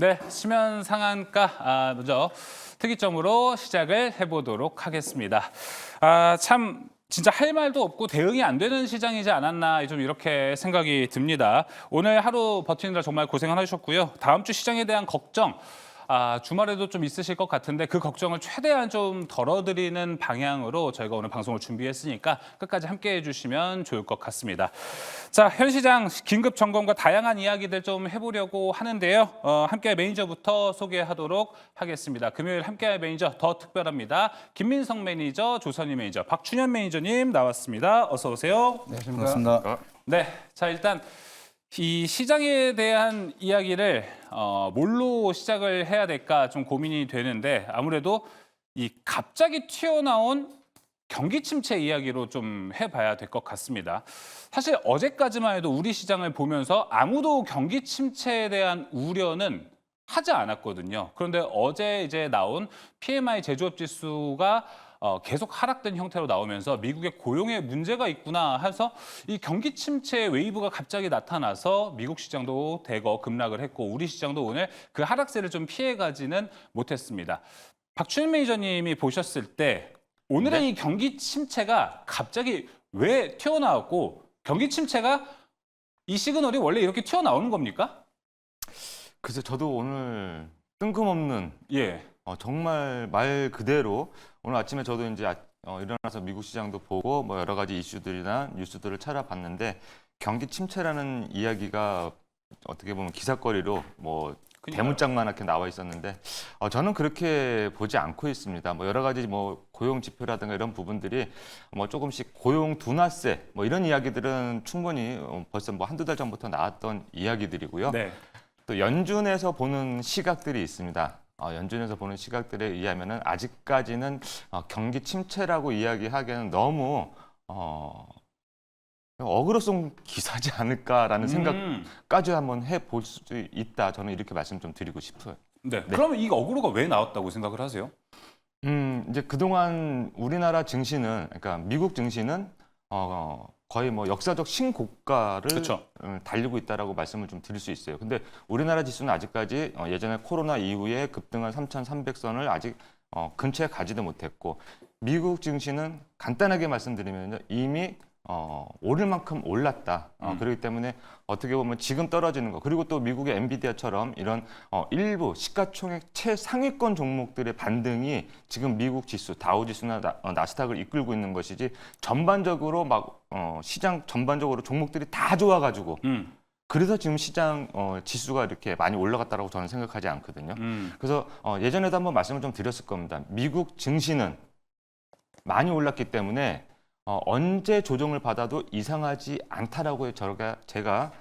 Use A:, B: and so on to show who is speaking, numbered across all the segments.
A: 네, 수면 상한가 먼저 특이점으로 시작을 해보도록 하겠습니다. 참 진짜 할 말도 없고 대응이 안 되는 시장이지 않았나 좀 이렇게 생각이 듭니다. 오늘 하루 버티느라 정말 고생하셨고요. 다음 주 시장에 대한 걱정 주말에도 좀 있으실 것 같은데 그 걱정을 최대한 좀 덜어드리는 방향으로 저희가 오늘 방송을 준비했으니까 끝까지 함께해 주시면 좋을 것 같습니다. 자, 현 시장 긴급 점검과 다양한 이야기들 좀 해보려고 하는데요. 함께할 매니저부터 소개하도록 하겠습니다. 금요일 함께할 매니저 더 특별합니다. 김민성 매니저, 조선희 매니저, 박춘현 매니저님 나왔습니다. 어서 오세요.
B: 네, 반갑습니다.
A: 네, 자 일단 이 시장에 대한 이야기를 뭘로 시작을 해야 될까 좀 고민이 되는데 아무래도 이 갑자기 튀어나온 경기 침체 이야기로 좀 해봐야 될 것 같습니다. 사실 어제까지만 해도 우리 시장을 보면서 아무도 경기 침체에 대한 우려는 하지 않았거든요. 그런데 어제 이제 나온 PMI 제조업 지수가 계속 하락된 형태로 나오면서 미국의 고용에 문제가 있구나 해서 이 경기 침체 웨이브가 갑자기 나타나서 미국 시장도 대거 급락을 했고 우리 시장도 오늘 그 하락세를 좀 피해가지는 못했습니다. 박춘현 매니저님이 보셨을 때 오늘의 이 경기 침체가 갑자기 왜 튀어나왔고 경기 침체가 이 시그널이 원래 이렇게 튀어나오는 겁니까?
B: 글쎄 저도 오늘 뜬금없는
A: 예.
B: 정말 말 그대로 오늘 아침에 저도 이제 일어나서 미국 시장도 보고 뭐 여러 가지 이슈들이나 뉴스들을 찾아봤는데 경기 침체라는 이야기가 어떻게 보면 기사거리로 뭐 대문짝만하게 나와 있었는데 저는 그렇게 보지 않고 있습니다. 뭐 여러 가지 뭐 고용 지표라든가 이런 부분들이 뭐 조금씩 고용 둔화세 뭐 이런 이야기들은 충분히 벌써 뭐 한두 달 전부터 나왔던 이야기들이고요.
A: 네.
B: 또 연준에서 보는 시각들이 있습니다. 연준에서 보는 시각들에 의하면은 아직까지는 경기 침체라고 이야기하기에는 너무 어그로성 기사지 않을까라는 생각까지 한번 해볼 수 있다. 저는 이렇게 말씀 좀 드리고 싶어요.
A: 네. 그러면 이 어그로가 왜 나왔다고 생각을 하세요?
B: 이제 그동안 우리나라 증시는, 그러니까 미국 증시는 거의 뭐 역사적 신고가를
A: 그쵸.
B: 달리고 있다라고 말씀을 좀 드릴 수 있어요. 근데 우리나라 지수는 아직까지 예전에 코로나 이후에 급등한 3,300선을 아직 근처에 가지도 못했고 미국 증시는 간단하게 말씀드리면 이미 오를 만큼 올랐다. 그렇기 때문에 어떻게 보면 지금 떨어지는 거 그리고 또 미국의 엔비디아처럼 이런 일부 시가총액 최상위권 종목들의 반등이 지금 미국 지수 다우지수나 나스닥을 이끌고 있는 것이지 전반적으로 막 시장 전반적으로 종목들이 다 좋아가지고 그래서 지금 시장 지수가 이렇게 많이 올라갔다라고 저는 생각하지 않거든요. 그래서 예전에도 한번 말씀을 좀 드렸을 겁니다. 미국 증시는 많이 올랐기 때문에 언제 조정을 받아도 이상하지 않다라고 제가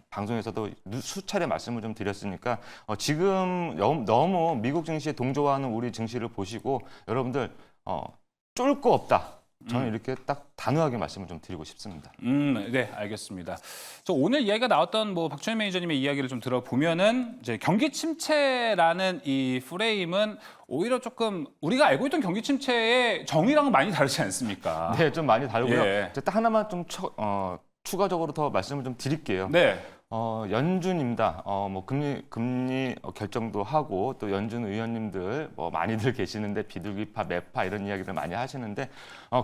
B: 방송에서도 수차례 말씀을 좀 드렸으니까 지금 너무 미국 증시에 동조하는 우리 증시를 보시고 여러분들 쫄 거 없다. 저는 이렇게 딱 단호하게 말씀을 좀 드리고 싶습니다.
A: 네, 알겠습니다. 저 오늘 이야기가 나왔던 뭐 박준현 매니저님의 이야기를 좀 들어보면은 이제 경기 침체라는 이 프레임은 오히려 조금 우리가 알고 있던 경기 침체의 정의랑은 많이 다르지 않습니까?
B: 네, 좀 많이 다르고요.
A: 예.
B: 제가 딱 하나만 좀 추가적으로 더 말씀을 좀 드릴게요.
A: 네.
B: 연준입니다. 뭐 금리 결정도 하고 또 연준 의원님들 뭐 많이들 계시는데 비둘기파, 매파 이런 이야기를 많이 하시는데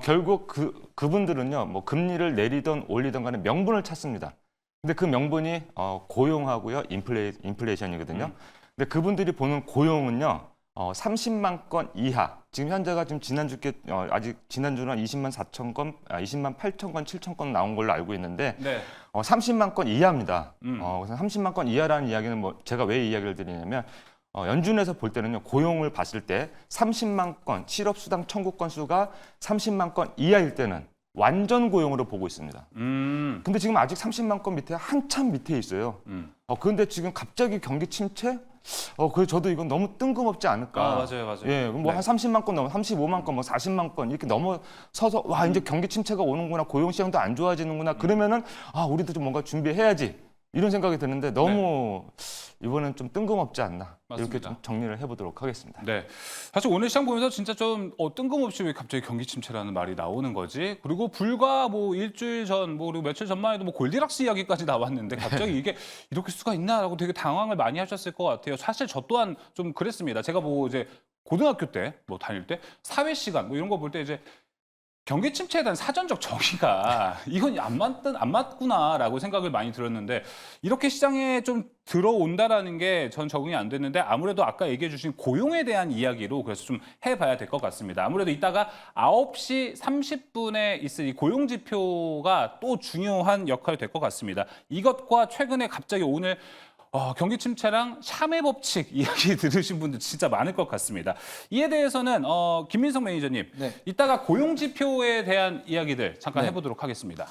B: 결국 그분들은요 뭐 금리를 내리던 올리던 간에 명분을 찾습니다. 근데 그 명분이 고용하고요 인플레이션이거든요. 근데 그분들이 보는 고용은요 30만 건 이하. 지금 현재가 지금 지난주께 아직 지난주는 20만 4천 건, 20만 8천 건, 7천 건 나온 걸로 알고 있는데
A: 네.
B: 30만 건 이하입니다. 그래서 30만 건 이하라는 이야기는 뭐 제가 왜 이 이야기를 드리냐면 연준에서 볼 때는요 고용을 봤을 때 30만 건 실업수당 청구 건수가 30만 건 이하일 때는 완전 고용으로 보고 있습니다. 근데 지금 아직 30만 건 밑에 한참 밑에 있어요. 그런데 지금 갑자기 경기 침체? 그래서 저도 이건 너무 뜬금없지 않을까.
A: 맞아요.
B: 예, 뭐 한 30만 건 넘어, 35만 건, 뭐 40만 건 이렇게 넘어서서 와 이제 경기 침체가 오는구나, 고용 시장도 안 좋아지는구나. 그러면은 우리도 좀 뭔가 준비해야지. 이런 생각이 드는데 너무 이번엔 좀 뜬금없지 않나 이렇게
A: 맞습니다.
B: 좀 정리를 해보도록 하겠습니다.
A: 네. 사실 오늘 시장 보면서 진짜 좀 뜬금없이 왜 갑자기 경기 침체라는 말이 나오는 거지? 그리고 불과 뭐 일주일 전, 뭐 그리고 며칠 전만 해도 뭐 골디락스 이야기까지 나왔는데 갑자기 이게 이렇게 수가 있나라고 되게 당황을 많이 하셨을 것 같아요. 사실 저 또한 좀 그랬습니다. 제가 뭐 이제 고등학교 때 뭐 다닐 때 사회 시간 뭐 이런 거 볼 때 이제 경기 침체에 대한 사전적 정의가 이건 안 맞구나라고 생각을 많이 들었는데 이렇게 시장에 좀 들어온다라는 게 전 적응이 안 됐는데 아무래도 아까 얘기해 주신 고용에 대한 이야기로 그래서 좀 해봐야 될 것 같습니다. 아무래도 이따가 9시 30분에 있을 이 고용 지표가 또 중요한 역할이 될 것 같습니다. 이것과 최근에 갑자기 오늘 경기 침체랑 샤메 법칙 이야기 들으신 분들 진짜 많을 것 같습니다. 이에 대해서는 김민석 매니저님,
C: 네.
A: 이따가 고용 지표에 대한 이야기들 잠깐
C: 네.
A: 해보도록 하겠습니다.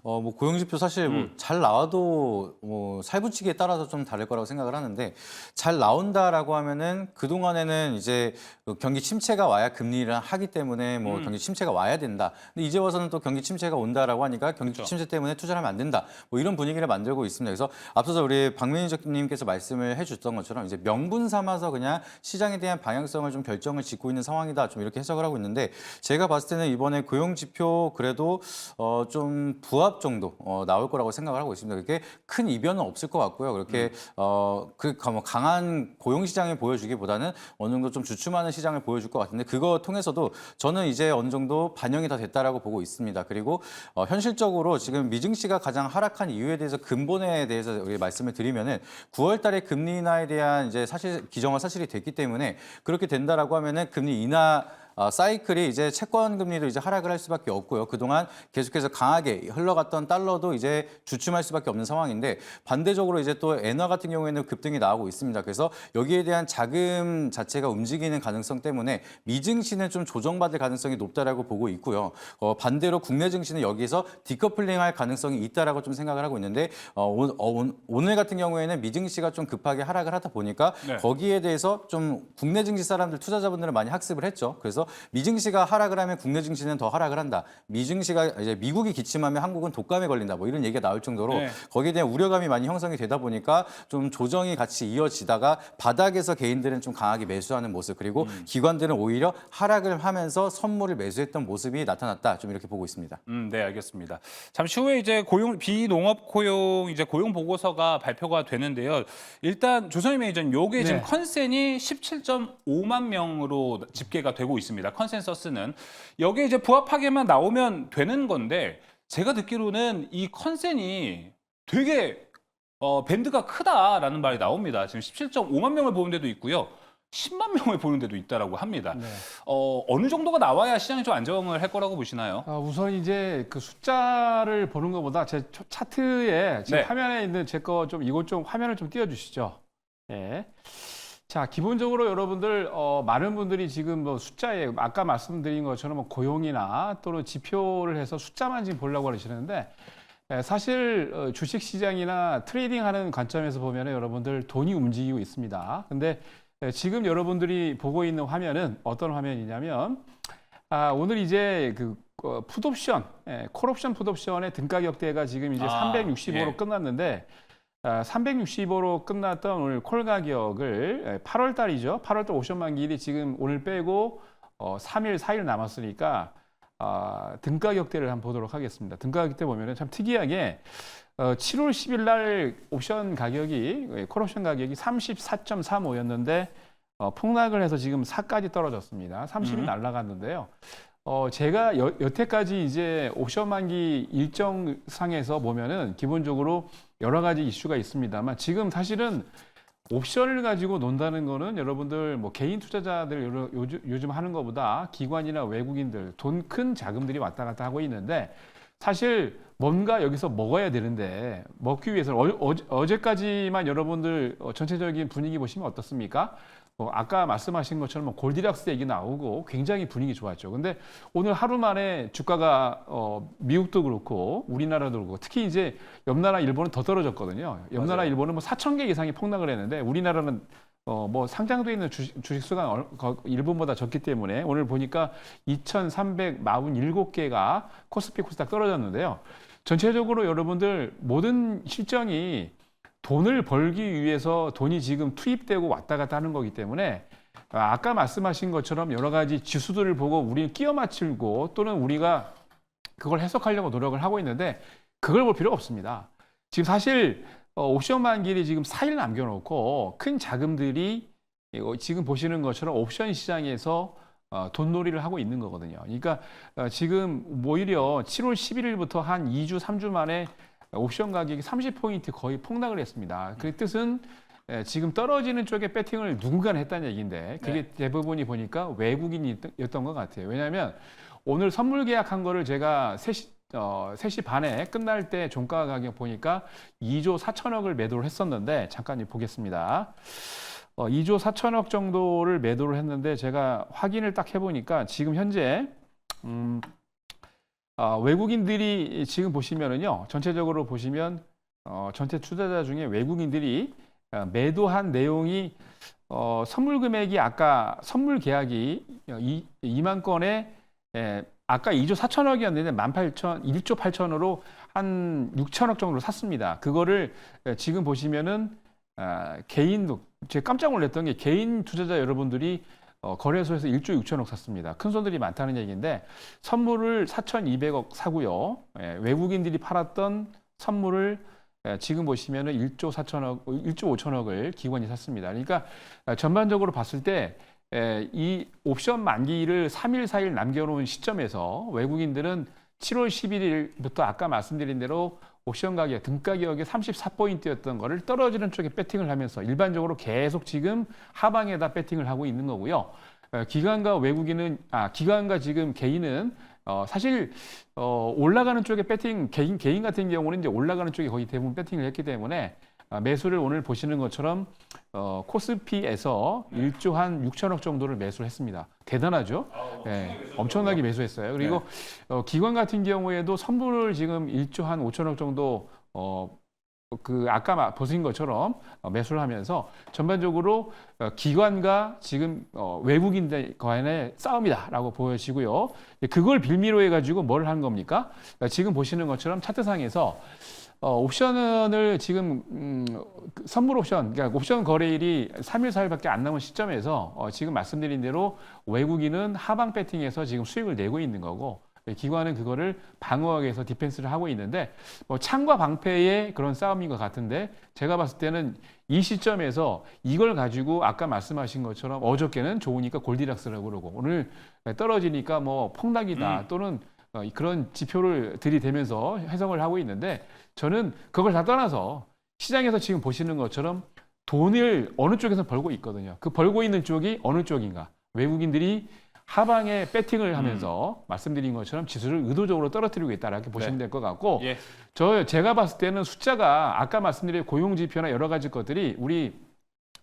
C: 뭐 고용지표 사실 뭐 잘 나와도 뭐 살붙이기에 따라서 좀 다를 거라고 생각을 하는데 잘 나온다라고 하면은 그 동안에는 이제 경기 침체가 와야 금리를 하기 때문에 뭐 경기 침체가 와야 된다. 근데 이제 와서는 또 경기 침체가 온다라고 하니까 경기
A: 그렇죠.
C: 침체 때문에 투자를 하면 안 된다. 뭐 이런 분위기를 만들고 있습니다. 그래서 앞서서 우리 박 매니저님께서 말씀을 해주셨던 것처럼 이제 명분 삼아서 그냥 시장에 대한 방향성을 좀 결정을 짓고 있는 상황이다. 좀 이렇게 해석을 하고 있는데 제가 봤을 때는 이번에 고용 지표 그래도 좀 부합 정도 나올 거라고 생각을 하고 있습니다. 그렇게 큰 이변은 없을 것 같고요. 그렇게 뭐 강한 고용 시장을 보여주기보다는 어느 정도 좀 주춤하는 시장을 보여줄 것 같은데 그거 통해서도 저는 이제 어느 정도 반영이 다 됐다라고 보고 있습니다. 그리고 현실적으로 지금 미증시가 가장 하락한 이유에 대해서 근본에 대해서 우리 말씀을 드리면은 9월달에 금리 인하에 대한 이제 사실 기정화 사실이 됐기 때문에 그렇게 된다라고 하면은 금리 인하 사이클이 이제 채권 금리도 이제 하락을 할 수밖에 없고요. 그동안 계속해서 강하게 흘러갔던 달러도 이제 주춤할 수밖에 없는 상황인데 반대적으로 이제 또 엔화 같은 경우에는 급등이 나오고 있습니다. 그래서 여기에 대한 자금 자체가 움직이는 가능성 때문에 미증시는 좀 조정받을 가능성이 높다라고 보고 있고요. 반대로 국내 증시는 여기서 디커플링할 가능성이 있다라고 좀 생각을 하고 있는데 오늘 같은 경우에는 미증시가 좀 급하게 하락을 하다 보니까
A: 네.
C: 거기에 대해서 좀 국내 증시 사람들 투자자분들은 많이 학습을 했죠. 그래서 미증시가 하락을 하면 국내 증시는 더 하락을 한다. 미증시가 이제 미국이 기침하면 한국은 독감에 걸린다. 뭐 이런 얘기가 나올 정도로
A: 네.
C: 거기에 대한 우려감이 많이 형성이 되다 보니까 좀 조정이 같이 이어지다가 바닥에서 개인들은 좀 강하게 매수하는 모습 그리고 기관들은 오히려 하락을 하면서 선물을 매수했던 모습이 나타났다. 좀 이렇게 보고 있습니다.
A: 네, 알겠습니다. 잠시 후에 이제 비농업 고용 이제 고용 보고서가 발표가 되는데요. 일단 조선희 매니저님, 요게 지금
D: 네.
A: 컨센이 17.5만 명으로 집계가 되고 있습니다. 컨센서스는 여기에 이제 부합하게만 나오면 되는 건데 제가 듣기로는 이 컨센이 되게 밴드가 크다라는 말이 나옵니다. 지금 17.5만 명을 보는 데도 있고요. 10만 명을 보는 데도 있다라고 합니다.
D: 네.
A: 어느 정도가 나와야 시장이 좀 안정을 할 거라고 보시나요?
D: 우선 이제 그 숫자를 보는 것보다 제 차트에 지금
A: 네.
D: 화면에 있는 제 거 좀 이것 좀 화면을 좀 띄워주시죠. 예. 자, 기본적으로 여러분들 많은 분들이 지금 뭐 숫자에 아까 말씀드린 것처럼 뭐 고용이나 또는 지표를 해서 숫자만 지금 보려고 그러시는데 사실 주식 시장이나 트레이딩하는 관점에서 보면 여러분들 돈이 움직이고 있습니다. 근데 지금 여러분들이 보고 있는 화면은 어떤 화면이냐면 오늘 이제 그 풋옵션, 콜옵션 풋옵션의 등가 격대가 지금 이제 365로
A: 예.
D: 끝났는데 365로 끝났던 오늘 콜 가격을 8월 달이죠. 8월 달 옵션 만기일이 지금 오늘 빼고 3일, 4일 남았으니까 등가 격대를 한번 보도록 하겠습니다. 등가 격대 보면은 참 특이하게 7월 10일 날 옵션 가격이 콜 옵션 가격이 34.35였는데 폭락을 해서 지금 4까지 떨어졌습니다. 30이 날아갔는데요. 제가 여태까지 이제 옵션 만기 일정상에서 보면은 기본적으로 여러 가지 이슈가 있습니다만 지금 사실은 옵션을 가지고 논다는 거는 여러분들 뭐 개인 투자자들 요즘 하는 것보다 기관이나 외국인들 돈 큰 자금들이 왔다 갔다 하고 있는데 사실 뭔가 여기서 먹어야 되는데 먹기 위해서는 어제까지만 여러분들 전체적인 분위기 보시면 어떻습니까? 아까 말씀하신 것처럼 골디락스 얘기 나오고 굉장히 분위기 좋았죠. 근데 오늘 하루 만에 주가가 미국도 그렇고 우리나라도 그렇고 특히 이제 옆나라 일본은 더 떨어졌거든요. 옆나라
C: 맞아요.
D: 일본은 뭐 4,000개 이상이 폭락을 했는데 우리나라는 뭐 상장돼 있는 주식 수가 일본보다 적기 때문에 오늘 보니까 2,347개가 코스피 코스닥 떨어졌는데요. 전체적으로 여러분들 모든 실정이 돈을 벌기 위해서 돈이 지금 투입되고 왔다 갔다 하는 거기 때문에 아까 말씀하신 것처럼 여러 가지 지수들을 보고 우리는 끼워 맞추고 또는 우리가 그걸 해석하려고 노력을 하고 있는데 그걸 볼 필요가 없습니다. 지금 사실 옵션 만기일이 지금 4일 남겨놓고 큰 자금들이 지금 보시는 것처럼 옵션 시장에서 돈놀이를 하고 있는 거거든요. 그러니까 지금 오히려 7월 11일부터 한 2주, 3주 만에 옵션 가격이 30포인트 거의 폭락을 했습니다. 그 뜻은 지금 떨어지는 쪽에 배팅을 누군가는 했다는 얘기인데 그게 대부분이 보니까 외국인이었던 것 같아요. 왜냐하면 오늘 선물 계약한 거를 제가 3시 반에 끝날 때 종가 가격 보니까 2조 4천억을 매도를 했었는데 잠깐 보겠습니다. 2조 4천억 정도를 매도를 했는데 제가 확인을 딱 해보니까 지금 현재 외국인들이 지금 보시면은요, 전체적으로 보시면 전체 투자자 중에 외국인들이 매도한 내용이 선물 금액이 아까 선물 계약이 2만 건에 아까 2조 4천억이었는데 1조 8천으로 한 6천억 정도로 샀습니다. 그거를 지금 보시면은 개인도 제가 깜짝 놀랐던 게 개인 투자자 여러분들이 거래소에서 1조 6천억 샀습니다. 큰 손들이 많다는 얘기인데 선물을 4,200억 사고요. 외국인들이 팔았던 선물을 지금 보시면은 1조 4천억, 1조 5천억을 기관이 샀습니다. 그러니까 전반적으로 봤을 때 이 옵션 만기를 3일, 4일 남겨놓은 시점에서 외국인들은 7월 11일부터 아까 말씀드린 대로 옵션 가격, 등 가격이 34포인트였던 거를 떨어지는 쪽에 배팅을 하면서 일반적으로 계속 지금 하방에다 배팅을 하고 있는 거고요. 기관과 외국인은, 기관과 지금 개인은 사실 올라가는 쪽에 배팅, 개인 같은 경우는 이제 올라가는 쪽에 거의 대부분 배팅을 했기 때문에 매수를 오늘 보시는 것처럼 코스피에서 1조 한 6천억 정도를 매수를 했습니다. 대단하죠? 엄청나게 매수했어요. 그리고 기관 같은 경우에도 선물을 지금 1조 한 5천억 정도 아까 보신 것처럼 매수를 하면서 전반적으로 기관과 지금 외국인들 간의 싸움이다라고 보여지고요. 그걸 빌미로 해가지고 뭘 한 겁니까? 지금 보시는 것처럼 차트상에서 옵션을 지금 선물 옵션, 그러니까 옵션 거래일이 3일, 4일밖에 안 남은 시점에서 지금 말씀드린 대로 외국인은 하방 배팅에서 지금 수익을 내고 있는 거고 기관은 그거를 방어하기 위해서 디펜스를 하고 있는데 창과 방패의 그런 싸움인 것 같은데 제가 봤을 때는 이 시점에서 이걸 가지고 아까 말씀하신 것처럼 어저께는 좋으니까 골디락스라고 그러고 오늘 떨어지니까 뭐 폭락이다 또는 그런 지표를 들이대면서 해석을 하고 있는데 저는 그걸 다 떠나서 시장에서 지금 보시는 것처럼 돈을 어느 쪽에서 벌고 있거든요. 그 벌고 있는 쪽이 어느 쪽인가? 외국인들이 하방에 배팅을 하면서 말씀드린 것처럼 지수를 의도적으로 떨어뜨리고 있다라고 보시면 될 것 같고 제가 봤을 때는 숫자가 아까 말씀드린 고용지표나 여러 가지 것들이 우리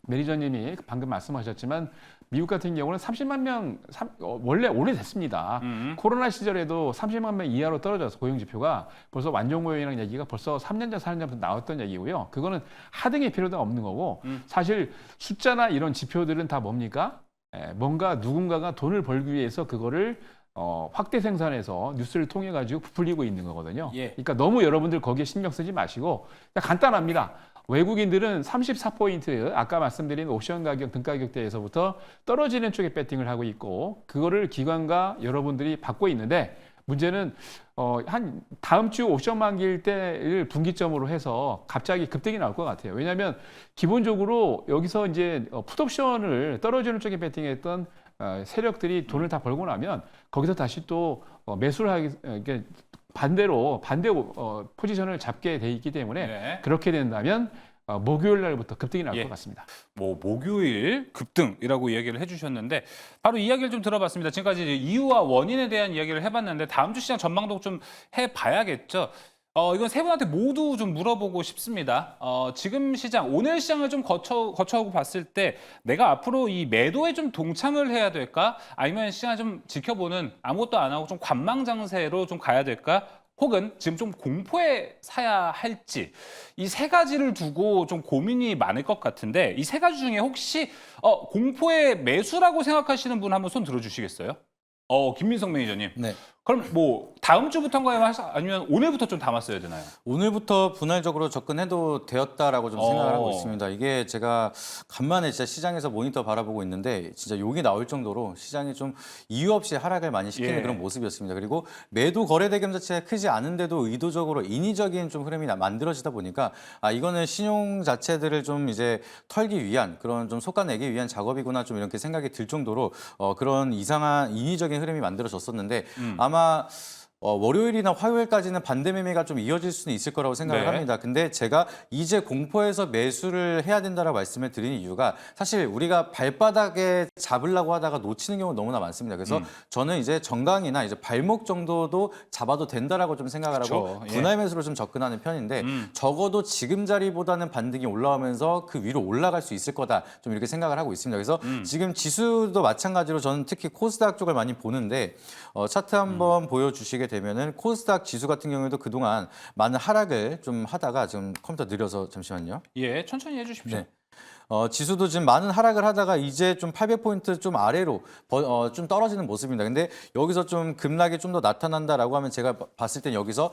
D: 매니저님이 방금 말씀하셨지만 미국 같은 경우는 30만 명 원래 오래됐습니다. 코로나 시절에도 30만 명 이하로 떨어져서 고용지표가 벌써 완전고용이라는 얘기가 벌써 3년 전, 4년 전부터 나왔던 얘기고요. 그거는 하등의 필요도 없는 거고 사실 숫자나 이런 지표들은 다 뭡니까? 뭔가 누군가가 돈을 벌기 위해서 그거를 확대 생산해서 뉴스를 통해 가지고 부풀리고 있는 거거든요. 그러니까 너무 여러분들 거기에 신경 쓰지 마시고 그냥 간단합니다. 외국인들은 34포인트 아까 말씀드린 옵션 가격, 등 가격대에서부터 떨어지는 쪽에 배팅을 하고 있고 그거를 기관과 여러분들이 받고 있는데 문제는 한 다음 주 옵션 만기일 때를 분기점으로 해서 갑자기 급등이 나올 것 같아요. 왜냐하면 기본적으로 여기서 이제 풋옵션을 떨어지는 쪽에 배팅했던 세력들이 돈을 다 벌고 나면 거기서 다시 또 매수를 하게 반대 포지션을 잡게 돼 있기 때문에 그렇게 된다면 목요일 날부터 급등이 나올 것 같습니다.
A: 뭐 목요일 급등이라고 이야기를 해주셨는데 바로 이야기를 좀 들어봤습니다. 지금까지 이제 이유와 원인에 대한 이야기를 해봤는데 다음 주 시장 전망도 좀 해봐야겠죠. 이건 세 분한테 모두 좀 물어보고 싶습니다. 지금 시장, 오늘 시장을 좀 거쳐오고 봤을 때 내가 앞으로 이 매도에 좀 동참을 해야 될까? 아니면 시장을 좀 지켜보는 아무것도 안 하고 좀 관망 장세로 좀 가야 될까? 혹은 지금 좀 공포에 사야 할지 이 세 가지를 두고 좀 고민이 많을 것 같은데 이 세 가지 중에 혹시 공포의 매수라고 생각하시는 분 한번 손 들어주시겠어요? 김민석 매니저님.
C: 네.
A: 그럼 뭐 다음 주부터인가요? 아니면 오늘부터 좀 담았어야 되나요?
C: 오늘부터 분할적으로 접근해도 되었다라고 좀 생각을 하고 있습니다. 이게 제가 간만에 진짜 시장에서 모니터 바라보고 있는데 진짜 욕이 나올 정도로 시장이 좀 이유 없이 하락을 많이 시키는
A: 예.
C: 그런 모습이었습니다. 그리고 매도 거래 대금 자체가 크지 않은데도 의도적으로 인위적인 좀 흐름이 만들어지다 보니까 이거는 신용 자체들을 좀 이제 털기 위한 그런 좀 솎아내기 위한 작업이구나 좀 이렇게 생각이 들 정도로 그런 이상한 인위적인 흐름이 만들어졌었는데 아마 월요일이나 화요일까지는 반대 매매가 좀 이어질 수는 있을 거라고 생각을
A: 네.
C: 합니다. 근데 제가 이제 공포에서 매수를 해야 된다라고 말씀을 드리는 이유가 사실 우리가 발바닥에 잡으려고 하다가 놓치는 경우가 너무나 많습니다. 그래서 저는 이제 정강이나 이제 발목 정도도 잡아도 된다라고 좀 생각을 하고
A: 그쵸. 예.
C: 분할 매수로 좀 접근하는 편인데 적어도 지금 자리보다는 반등이 올라오면서 그 위로 올라갈 수 있을 거다 좀 이렇게 생각을 하고 있습니다. 그래서 지금 지수도 마찬가지로 저는 특히 코스닥 쪽을 많이 보는데 차트 한번 보여주시게 되면은 코스닥 지수 같은 경우에도 그동안 많은 하락을 좀 하다가 지금 컴퓨터 느려서 잠시만요.
A: 예, 천천히 해주십시오.
C: 네. 지수도 지금 많은 하락을 하다가 이제 좀 800포인트 좀 아래로 좀 떨어지는 모습입니다. 근데 여기서 좀 급락이 좀 더 나타난다라고 하면 제가 봤을 땐 여기서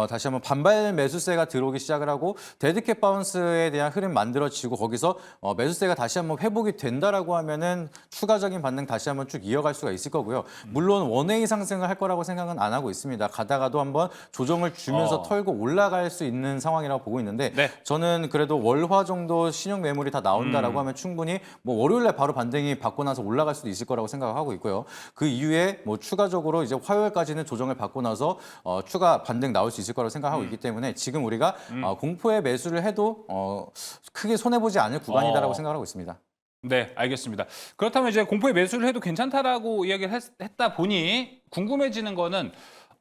C: 다시 한번 반발 매수세가 들어오기 시작을 하고 데드캣 바운스에 대한 흐름 만들어지고 거기서 매수세가 다시 한번 회복이 된다라고 하면은 추가적인 반등 다시 한번 쭉 이어갈 수가 있을 거고요. 물론 원웨이 상승을 할 거라고 생각은 안 하고 있습니다. 가다가도 한번 조정을 주면서 털고 올라갈 수 있는 상황이라고 보고 있는데
A: 네.
C: 저는 그래도 월화 정도 신용 매물이 다 나온다라고 하면 충분히 뭐 월요일날 바로 반등이 받고 나서 올라갈 수도 있을 거라고 생각하고 있고요. 그 이후에 뭐 추가적으로 이제 화요일까지는 조정을 받고 나서 추가 반등 나올 수 있을 거라고 생각하고 있기 때문에 지금 우리가 공포에 매수를 해도 크게 손해보지 않을 구간이다라고 생각하고 있습니다.
A: 네, 알겠습니다. 그렇다면 이제 공포에 매수를 해도 괜찮다라고 이야기를 했다 보니 궁금해지는 거는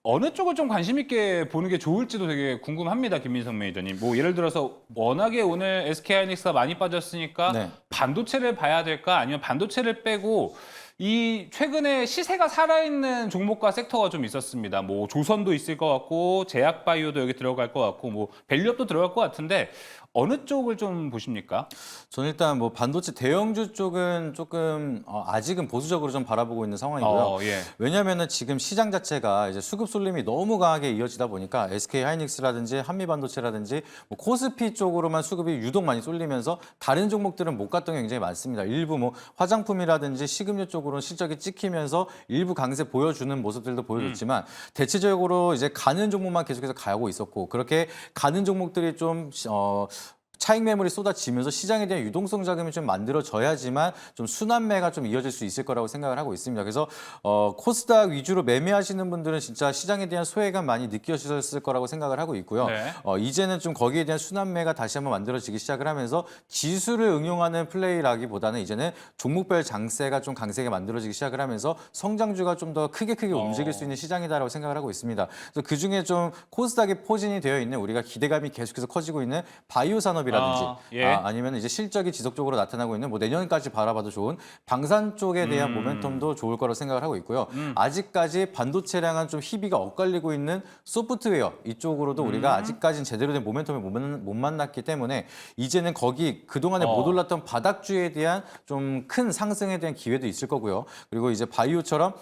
A: 어느 쪽을 좀 관심 있게 보는 게 좋을지도 되게 궁금합니다, 김민석 매니저님. 뭐 예를 들어서 워낙에 오늘 SK하이닉스가 많이 빠졌으니까
C: 네.
A: 반도체를 봐야 될까? 아니면 반도체를 빼고 이 최근에 시세가 살아있는 종목과 섹터가 좀 있었습니다. 뭐 조선도 있을 것 같고 제약바이오도 여기 들어갈 것 같고 뭐 밸류업도 들어갈 것 같은데 어느 쪽을 좀 보십니까?
C: 저는 일단 뭐 반도체 대형주 쪽은 조금 아직은 보수적으로 좀 바라보고 있는 상황이고요.
A: 예.
C: 왜냐하면은 지금 시장 자체가 이제 수급 쏠림이 너무 강하게 이어지다 보니까 SK 하이닉스라든지 한미반도체라든지 뭐 코스피 쪽으로만 수급이 유독 많이 쏠리면서 다른 종목들은 못 갔던 게 굉장히 많습니다. 일부 뭐 화장품이라든지 식음료 쪽으로는 실적이 찍히면서 일부 강세 보여주는 모습들도 보여줬지만 대체적으로 이제 가는 종목만 계속해서 가고 있었고 그렇게 가는 종목들이 좀 차익 매물이 쏟아지면서 시장에 대한 유동성 자금이 좀 만들어져야지만 좀 순환매가 좀 이어질 수 있을 거라고 생각을 하고 있습니다. 그래서 코스닥 위주로 매매하시는 분들은 진짜 시장에 대한 소외감 많이 느끼셨을 거라고 생각을 하고 있고요.
A: 네.
C: 이제는 좀 거기에 대한 순환매가 다시 한번 만들어지기 시작을 하면서 지수를 응용하는 플레이라기보다는 이제는 종목별 장세가 좀 강세게 만들어지기 시작을 하면서 성장주가 좀 더 크게 움직일 수 있는 시장이다라고 생각을 하고 있습니다. 그래서 그중에 좀 코스닥에 포진이 되어 있는 우리가 기대감이 계속해서 커지고 있는 바이오 산업 이라든지
A: 예.
C: 아니면 이제 실적이 지속적으로 나타나고 있는 뭐 내년까지 바라봐도 좋은 방산 쪽에 대한 모멘텀도 좋을 거라고 생각을 하고 있고요. 아직까지 반도체량은 좀 희비가 엇갈리고 있는 소프트웨어 이쪽으로도 우리가 아직까지는 제대로 된 모멘텀을 못 만났기 때문에 이제는 거기 그동안에 못 올랐던 바닥주에 대한 좀 큰 상승에 대한 기회도 있을 거고요. 그리고 이제 바이오처럼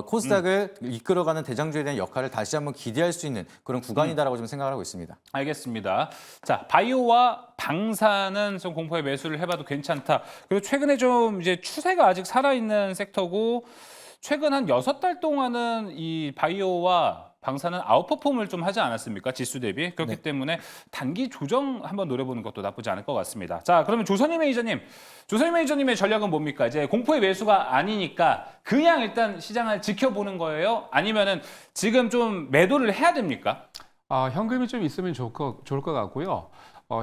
C: 코스닥을 이끌어가는 대장주에 대한 역할을 다시 한번 기대할 수 있는 그런 구간이다라고 좀 생각을 하고 있습니다.
A: 알겠습니다. 자, 바이오와 방사는 좀 공포에 매수를 해봐도 괜찮다. 그리고 최근에 좀 이제 추세가 아직 살아있는 섹터고 최근 한 6달 동안은 이 바이오와 방사는 아웃퍼폼을 좀 하지 않았습니까? 지수 대비. 그렇기 때문에 단기 조정 한번 노려보는 것도 나쁘지 않을 것 같습니다. 자, 그러면 조선희 매니저님의 전략은 뭡니까? 이제 공포의 매수가 아니니까 그냥 일단 시장을 지켜보는 거예요? 아니면은 지금 좀 매도를 해야 됩니까?
D: 현금이 좀 있으면 좋을 것 같고요.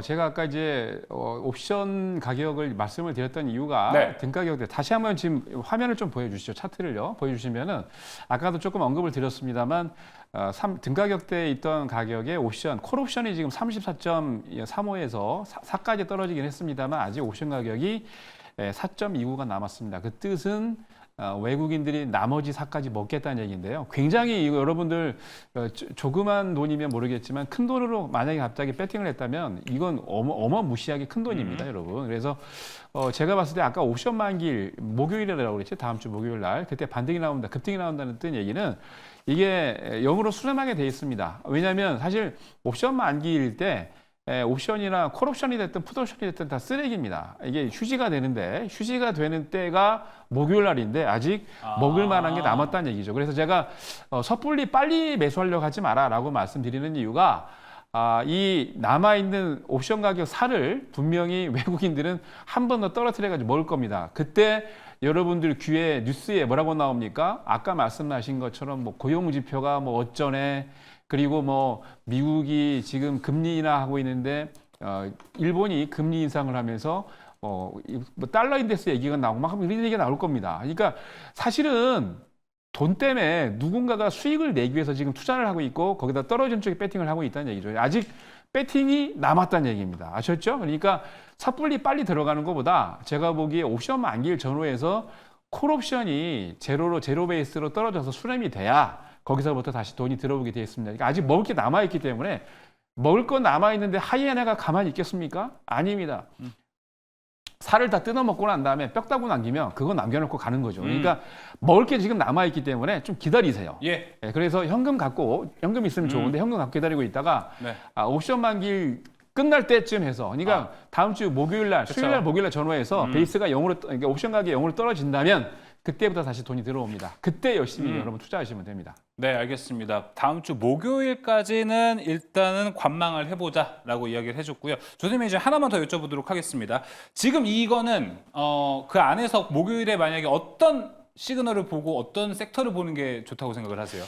D: 제가 아까 이제 옵션 가격을 말씀을 드렸던 이유가
A: 네.
D: 등 가격대 다시 한번 지금 화면을 좀 보여주시죠. 차트를요. 보여주시면은 아까도 조금 언급을 드렸습니다만 등 가격대에 있던 가격의 옵션, 콜 옵션이 지금 34.35에서 4까지 떨어지긴 했습니다만 아직 옵션 가격이 4.29가 남았습니다. 그 뜻은 외국인들이 나머지 사까지 먹겠다는 얘기인데요. 굉장히 이거 여러분들 조그만 돈이면 모르겠지만 큰 돈으로 만약에 갑자기 배팅을 했다면 이건 어마무시하게 큰 돈입니다, 여러분. 그래서 제가 봤을 때 아까 옵션 만기일 목요일이라고 그랬죠. 다음 주 목요일 날 그때 반등이 나온다, 급등이 나온다는 뜻 얘기는 이게 영으로 수렴하게 돼 있습니다. 왜냐하면 사실 옵션 만기일 때 옵션이나 콜옵션이 됐든 풋옵션이 됐든 다 쓰레기입니다. 이게 휴지가 되는데 휴지가 되는 때가 목요일 날인데 아직 먹을 만한 게 남았다는 얘기죠. 그래서 제가 섣불리 빨리 매수하려고 하지 마라라고 말씀드리는 이유가 이 남아있는 옵션 가격 살을 분명히 외국인들은 한 번 더 떨어뜨려가지고 먹을 겁니다. 그때 여러분들 귀에 뉴스에 뭐라고 나옵니까? 아까 말씀하신 것처럼 뭐 고용 지표가 뭐 어쩌네. 그리고 뭐 미국이 지금 금리 인하하고 있는데 일본이 금리 인상을 하면서 뭐 달러 인덱스 얘기가 나오고 막 이런 얘기가 나올 겁니다. 그러니까 사실은 돈 때문에 누군가가 수익을 내기 위해서 지금 투자를 하고 있고 거기다 떨어지는 쪽에 배팅을 하고 있다는 얘기죠. 아직 배팅이 남았다는 얘기입니다. 아셨죠? 그러니까 섣불리 빨리 들어가는 것보다 제가 보기에 옵션 만기일 전후에서 콜옵션이 제로 베이스로 떨어져서 수렴이 돼야 거기서부터 다시 돈이 들어오게 되어 있습니다. 그러니까 아직 먹을 게 남아있기 때문에 먹을 건 남아있는데 하이에나가 가만히 있겠습니까? 아닙니다. 살을 다 뜯어먹고 난 다음에 뼈 따고 남기면 그거 남겨놓고 가는 거죠. 그러니까 먹을 게 지금 남아있기 때문에 좀 기다리세요.
A: 예.
D: 그래서 현금 있으면 좋은데 현금 갖고 기다리고 있다가
A: 네.
D: 옵션 만기일 끝날 때쯤 해서 그러니까 다음 주 목요일 날, 수요일 날, 목요일 날 전후해서 베이스가 0으로 그러니까 옵션 가격이 0으로 떨어진다면 그때부터 다시 돈이 들어옵니다. 그때 열심히 여러분 투자하시면 됩니다.
A: 네, 알겠습니다. 다음 주 목요일까지는 일단은 관망을 해보자라고 이야기를 해줬고요. 조선님 이제 하나만 더 여쭤보도록 하겠습니다. 지금 이거는 그 안에서 목요일에 만약에 어떤 시그널을 보고 어떤 섹터를 보는 게 좋다고 생각을 하세요?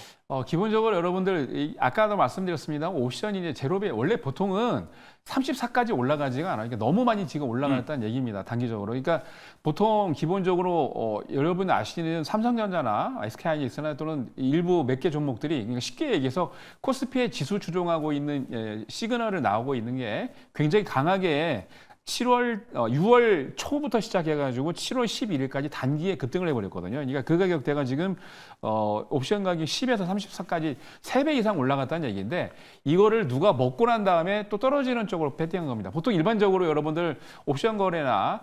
D: 기본적으로 여러분들 아까도 말씀드렸습니다. 옵션이 이제 제로베 원래 보통은 34까지 올라가지가 않아요. 그러니까 너무 많이 지금 올라갔다는 얘기입니다. 단기적으로. 그러니까 보통 기본적으로 여러분 아시는 삼성전자나 SK하이닉스나 또는 일부 몇 개 종목들이 그러니까 쉽게 얘기해서 코스피의 지수 추종하고 있는 시그널을 나오고 있는 게 굉장히 강하게 6월 초부터 시작해가지고 7월 11일까지 단기에 급등을 해버렸거든요. 그러니까 그 가격대가 지금 옵션 가격이 10에서 34까지 3배 이상 올라갔다는 얘기인데 이거를 누가 먹고 난 다음에 또 떨어지는 쪽으로 배팅한 겁니다. 보통 일반적으로 여러분들 옵션 거래나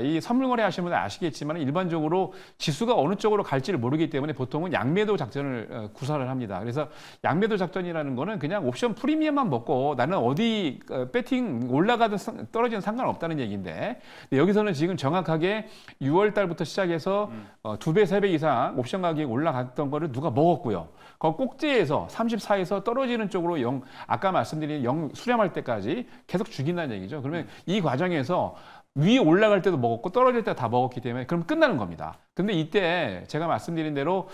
D: 이 선물 거래 하시는 분들 아시겠지만 일반적으로 지수가 어느 쪽으로 갈지를 모르기 때문에 보통은 양매도 작전을 구사를 합니다. 그래서 양매도 작전이라는 거는 그냥 옵션 프리미엄만 먹고 나는 어디 배팅 올라가든 떨어지는 상관없다는 얘기인데 여기서는 지금 정확하게 6월 달부터 시작해서 2배, 3배 이상 옵션 가격이 올라갔던 거를 누가 먹었고요. 그 꼭지에서 34에서 떨어지는 쪽으로 아까 말씀드린 0 수렴할 때까지 계속 죽인다는 얘기죠. 그러면 이 과정에서 위에 올라갈 때도 먹었고 떨어질 때 다 먹었기 때문에 그럼 끝나는 겁니다. 근데 이때 제가 말씀드린 대로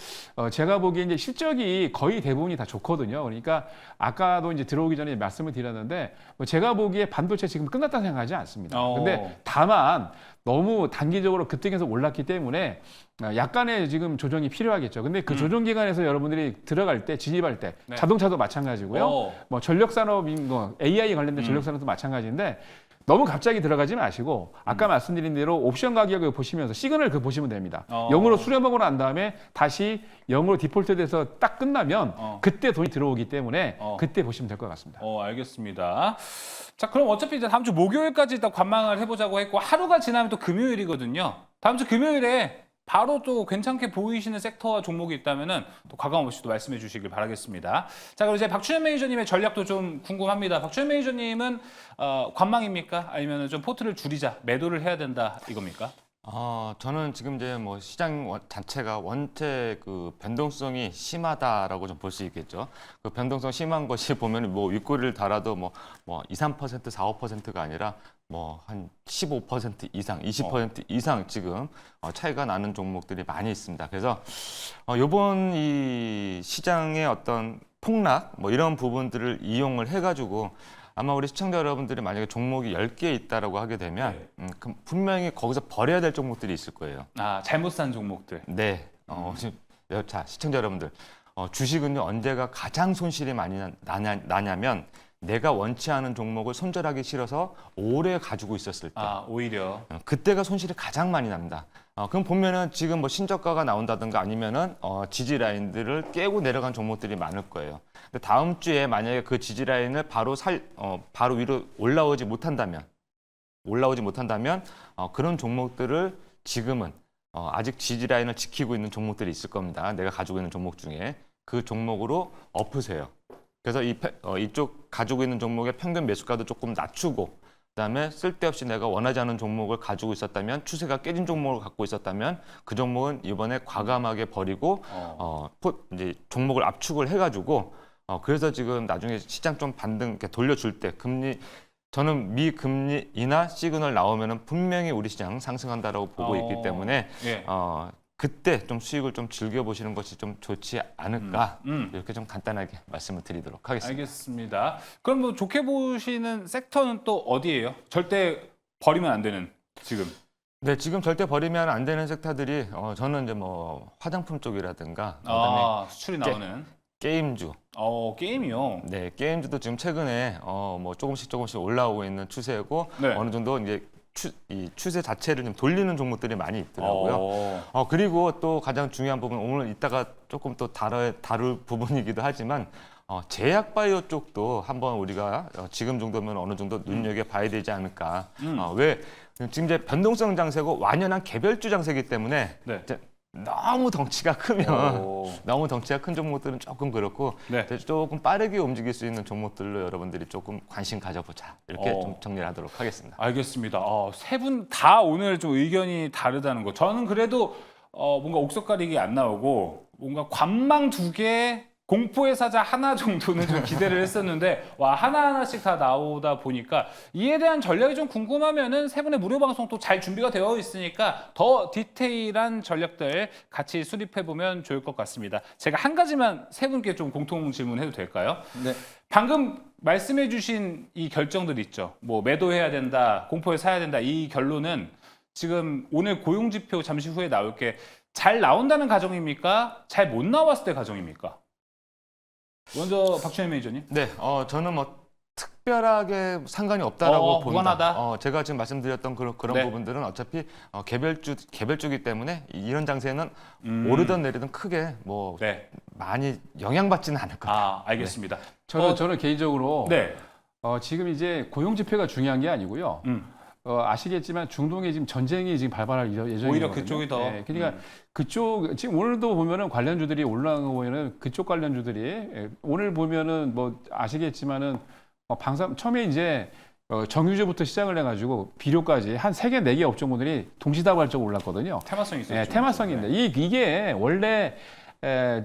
D: 제가 보기에 이제 실적이 거의 대부분이 다 좋거든요. 그러니까 아까도 이제 들어오기 전에 말씀을 드렸는데 제가 보기에 반도체 지금 끝났다고 생각하지 않습니다. 근데 다만 너무 단기적으로 급등해서 올랐기 때문에 약간의 지금 조정이 필요하겠죠. 근데 그 조정 기간에서 여러분들이 들어갈 때, 진입할 때
A: 네.
D: 자동차도 마찬가지고요. 뭐 전력 산업인 거 AI 관련된 전력 산업도 마찬가지인데 너무 갑자기 들어가지 마시고 아까 말씀드린 대로 옵션 가격을 보시면서 시그널 보시면 됩니다. 0으로 수렴하고 난 다음에 다시 0으로 디폴트돼서 딱 끝나면 그때 돈이 들어오기 때문에 그때 보시면 될 것 같습니다.
A: 알겠습니다. 자, 그럼 어차피 이제 다음 주 목요일까지 일단 관망을 해보자고 했고 하루가 지나면 또 금요일이거든요. 다음 주 금요일에 바로 또 괜찮게 보이시는 섹터와 종목이 있다면은 또 과감 없이 또 말씀해 주시길 바라겠습니다. 자, 그럼 이제 박준현 매니저님의 전략도 좀 궁금합니다. 박준현 매니저님은 관망입니까? 아니면 좀 포트를 줄이자, 매도를 해야 된다 이겁니까?
B: 저는 지금 이제 뭐 시장 자체가 원체 그 변동성이 심하다라고 좀 볼 수 있겠죠. 그 변동성 심한 것이 보면 뭐 윗꼬리를 달아도 뭐 2, 3%, 4, 5%가 아니라 뭐 한 15% 이상, 20% 이상 지금 차이가 나는 종목들이 많이 있습니다. 그래서 요번 이 시장의 어떤 폭락 뭐 이런 부분들을 이용을 해가지고 아마 우리 시청자 여러분들이 만약에 종목이 10개 있다라고 하게 되면 그럼 분명히 거기서 버려야 될 종목들이 있을 거예요.
A: 잘못 산 종목들.
B: 네. 자, 시청자 여러분들. 주식은요, 언제가 가장 손실이 많이 나냐면 내가 원치 않은 종목을 손절하기 싫어서 오래 가지고 있었을 때.
A: 오히려.
B: 그때가 손실이 가장 많이 납니다. 그럼 보면은 지금 뭐 신저가가 나온다든가 아니면은 지지 라인들을 깨고 내려간 종목들이 많을 거예요. 근데 다음 주에 만약에 그 지지 라인을 바로 위로 올라오지 못한다면 그런 종목들을 지금은 아직 지지 라인을 지키고 있는 종목들이 있을 겁니다. 내가 가지고 있는 종목 중에 그 종목으로 엎으세요. 그래서 이쪽 가지고 있는 종목의 평균 매수가도 조금 낮추고 그다음에 쓸데없이 내가 원하지 않은 종목을 가지고 있었다면 추세가 깨진 종목을 갖고 있었다면 그 종목은 이번에 과감하게 버리고 이제 종목을 압축을 해가지고 그래서 지금 나중에 시장 좀 반등 이렇게 돌려줄 때 저는 미금리 인하 시그널 나오면은 분명히 우리 시장 상승한다라고 보고 있기 때문에
A: 예.
B: 그때 좀 수익을 좀 즐겨보시는 것이 좀 좋지 않을까 이렇게 좀 간단하게 말씀을 드리도록 하겠습니다.
A: 알겠습니다. 그럼 뭐 좋게 보시는 섹터는 또 어디예요? 절대 버리면 안 되는 지금.
B: 네, 지금 절대 버리면 안 되는 섹터들이 저는 이제 뭐 화장품 쪽이라든가 그다음에
A: 수출이 나오는.
B: 게임주.
A: 게임이요.
B: 네, 게임주도 지금 최근에 뭐 조금씩 올라오고 있는 추세고
A: 네.
B: 어느 정도 이제 이 추세 자체를 좀 돌리는 종목들이 많이 있더라고요. 그리고 또 가장 중요한 부분 오늘 이따가 조금 또 다룰 부분이기도 하지만 제약 바이오 쪽도 한번 우리가 지금 정도면 어느 정도 눈여겨 봐야 되지 않을까. 왜 지금 이제 변동성 장세고 완연한 개별주 장세이기 때문에
A: 네.
B: 이제 너무 덩치가 크면 너무 덩치가 큰 종목들은 조금 그렇고
A: 네.
B: 조금 빠르게 움직일 수 있는 종목들로 여러분들이 조금 관심 가져보자 이렇게 좀 정리를 하도록 하겠습니다.
A: 알겠습니다. 세 분 다 오늘 좀 의견이 다르다는 거. 저는 그래도 뭔가 옥석 가리기 안 나오고 뭔가 관망 2개, 공포의 사자 하나 정도는 좀 기대를 했었는데 하나하나씩 다 나오다 보니까 이에 대한 전략이 좀 궁금하면은 세 분의 무료 방송 또 잘 준비가 되어 있으니까 더 디테일한 전략들 같이 수립해 보면 좋을 것 같습니다. 제가 한 가지만 세 분께 좀 공통 질문해도 될까요?
C: 네.
A: 방금 말씀해 주신 이 결정들 있죠. 뭐 매도해야 된다, 공포에 사야 된다. 이 결론은 지금 오늘 고용 지표 잠시 후에 나올 게 잘 나온다는 가정입니까? 잘 못 나왔을 때 가정입니까? 먼저 박준현 매니저님.
B: 네, 저는 뭐 특별하게 상관이 없다라고 봅니다.
A: 무관하다?
B: 제가 지금 말씀드렸던 그런
A: 네.
B: 부분들은 어차피 개별주기 때문에 이런 장세는 오르든 내리든 크게 뭐
A: 네.
B: 많이 영향받지는 않을 거다.
A: 알겠습니다.
D: 저는 개인적으로
A: 네.
D: 지금 이제 고용 지표가 중요한 게 아니고요. 아시겠지만 중동에 지금 전쟁이 지금 발발할 예정이거든요.
A: 오히려 그쪽이 더.
D: 네, 그러니까 그쪽 지금 오늘도 보면은 관련주들이 올라간 거 보면은 그쪽 관련주들이 오늘 보면은 뭐 아시겠지만은 처음에 이제 정유주부터 시작을 해가지고 비료까지 한 3개, 4개 업종군들이 동시다발적으로 올랐거든요.
A: 테마성이 있었죠.
D: 네, 테마성인데 이게 원래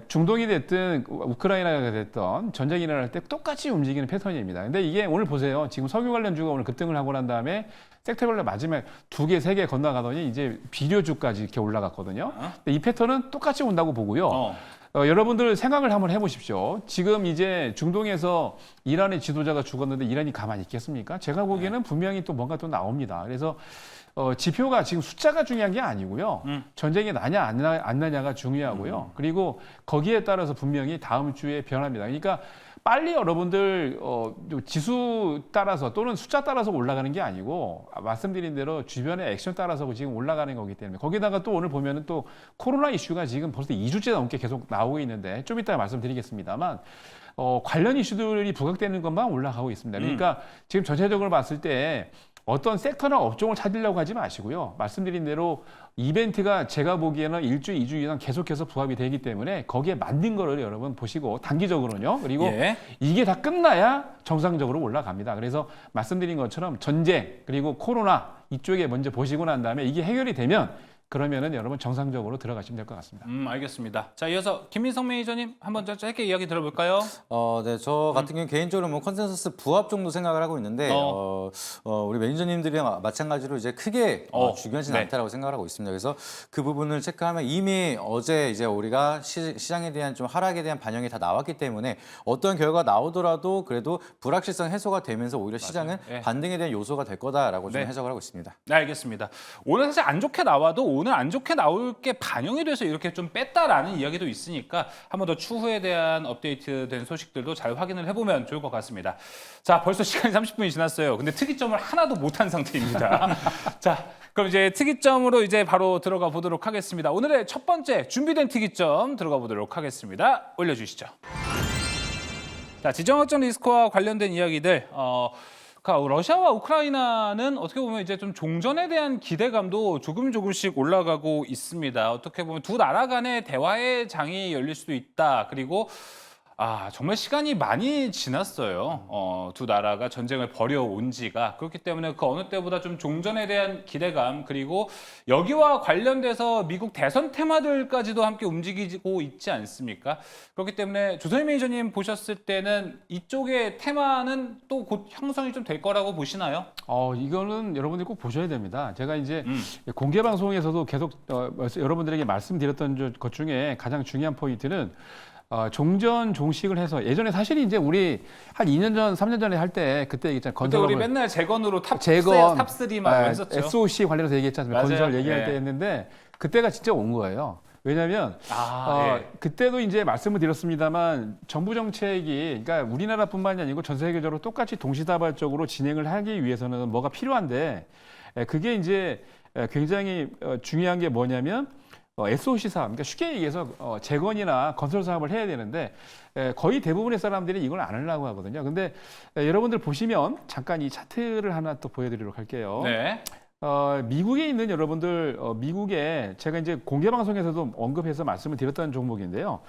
D: 중동이 됐든 우크라이나가 됐던 전쟁이 일어날 때 똑같이 움직이는 패턴입니다. 근데 이게 오늘 보세요. 지금 석유 관련주가 오늘 급등을 하고 난 다음에 섹터별로 마지막에 2개, 3개 건너가더니 이제 비료주까지 이렇게 올라갔거든요. 근데 이 패턴은 똑같이 온다고 보고요. 여러분들 생각을 한번 해보십시오. 지금 이제 중동에서 이란의 지도자가 죽었는데 이란이 가만히 있겠습니까? 제가 보기에는 분명히 또 뭔가 또 나옵니다. 그래서 지표가 지금 숫자가 중요한 게 아니고요. 전쟁이 나냐 안 나냐가 중요하고요. 그리고 거기에 따라서 분명히 다음 주에 변합니다. 그러니까 빨리 여러분들 지수 따라서 또는 숫자 따라서 올라가는 게 아니고 말씀드린 대로 주변의 액션 따라서 지금 올라가는 거기 때문에 거기다가 또 오늘 보면은 또 코로나 이슈가 지금 벌써 2주째 넘게 계속 나오고 있는데 좀 이따 말씀드리겠습니다만 관련 이슈들이 부각되는 것만 올라가고 있습니다. 그러니까 지금 전체적으로 봤을 때 어떤 섹터나 업종을 찾으려고 하지 마시고요. 말씀드린 대로 이벤트가 제가 보기에는 1주, 2주 이상 계속해서 부합이 되기 때문에 거기에 맞는 거를 여러분 보시고 단기적으로는요. 그리고 이게 다 끝나야 정상적으로 올라갑니다. 그래서 말씀드린 것처럼 전쟁 그리고 코로나 이쪽에 먼저 보시고 난 다음에 이게 해결이 되면 그러면은 여러분 정상적으로 들어가시면 될 것 같습니다.
A: 알겠습니다. 자, 이어서 김민성 매니저님 한번 짧게 이야기 들어볼까요?
C: 네, 저 같은 경우 개인적으로 뭐 컨센서스 부합 정도 생각을 하고 있는데 우리 매니저님들이랑 마찬가지로 이제 크게 중요하진 않다라고 생각을 하고 있습니다. 그래서 그 부분을 체크하면 이미 어제 이제 우리가 시장에 대한 좀 하락에 대한 반영이 다 나왔기 때문에 어떤 결과가 나오더라도 그래도 불확실성 해소가 되면서 오히려 시장은 반등에 대한 요소가 될 거다라고 좀 해석을 하고 있습니다.
A: 네, 알겠습니다. 오늘 사실 안 좋게 나와도 오늘 안 좋게 나올 게 반영이 돼서 이렇게 좀 뺐다라는 이야기도 있으니까 한 번 더 추후에 대한 업데이트된 소식들도 잘 확인을 해보면 좋을 것 같습니다. 자, 벌써 시간이 30분이 지났어요. 근데 특이점을 하나도 못한 상태입니다. 자, 그럼 이제 특이점으로 이제 바로 들어가 보도록 하겠습니다. 오늘의 첫 번째 준비된 특이점 들어가 보도록 하겠습니다. 올려주시죠. 자, 지정학적 리스크와 관련된 이야기들. 그러니까 러시아와 우크라이나는 어떻게 보면 이제 좀 종전에 대한 기대감도 조금씩 올라가고 있습니다. 어떻게 보면 두 나라 간의 대화의 장이 열릴 수도 있다. 그리고 정말 시간이 많이 지났어요. 두 나라가 전쟁을 벌여온 지가. 그렇기 때문에 그 어느 때보다 좀 종전에 대한 기대감, 그리고 여기와 관련돼서 미국 대선 테마들까지도 함께 움직이고 있지 않습니까? 그렇기 때문에 조선일 매니저님 보셨을 때는 이쪽의 테마는 또 곧 형성이 좀 될 거라고 보시나요?
D: 이거는 여러분들이 꼭 보셔야 됩니다. 제가 이제 공개 방송에서도 계속 여러분들에게 말씀드렸던 것 중에 가장 중요한 포인트는 종전 종식을 해서 예전에 사실 이제 우리 한 2년 전, 3년 전에 할 때 그때 얘기했잖아요.
A: 그때 우리 맨날 재건으로 탑3 막 했었죠.
D: SOC 관련해서 얘기했지 않습니까?
A: 맞아요.
D: 건설 얘기할
A: 예.
D: 때 했는데 그때가 진짜 온 거예요. 왜냐하면
A: 예.
D: 그때도 이제 말씀을 드렸습니다만 정부 정책이 그러니까 우리나라뿐만이 아니고 전 세계적으로 똑같이 동시다발적으로 진행을 하기 위해서는 뭐가 필요한데 그게 이제 굉장히 중요한 게 뭐냐면 SOC 사업, 그러니까 쉽게 얘기해서 재건이나 건설 사업을 해야 되는데 거의 대부분의 사람들이 이걸 안 하려고 하거든요. 근데 여러분들 보시면 잠깐 이 차트를 하나 또 보여드리도록 할게요.
A: 네.
D: 미국에 있는 여러분들, 미국에 제가 이제 공개 방송에서도 언급해서 말씀을 드렸던 종목인데요.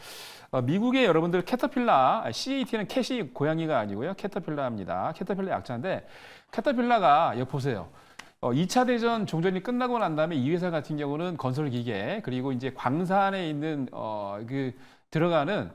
D: 미국의 여러분들 캐터필라, CAT는 캣이 고양이가 아니고요. 캐터필라입니다. 캐터필라 약자인데 캐터필라가 여기 보세요. 2차 대전 종전이 끝나고 난 다음에 이 회사 같은 경우는 건설 기계 그리고 이제 광산에 있는 들어가는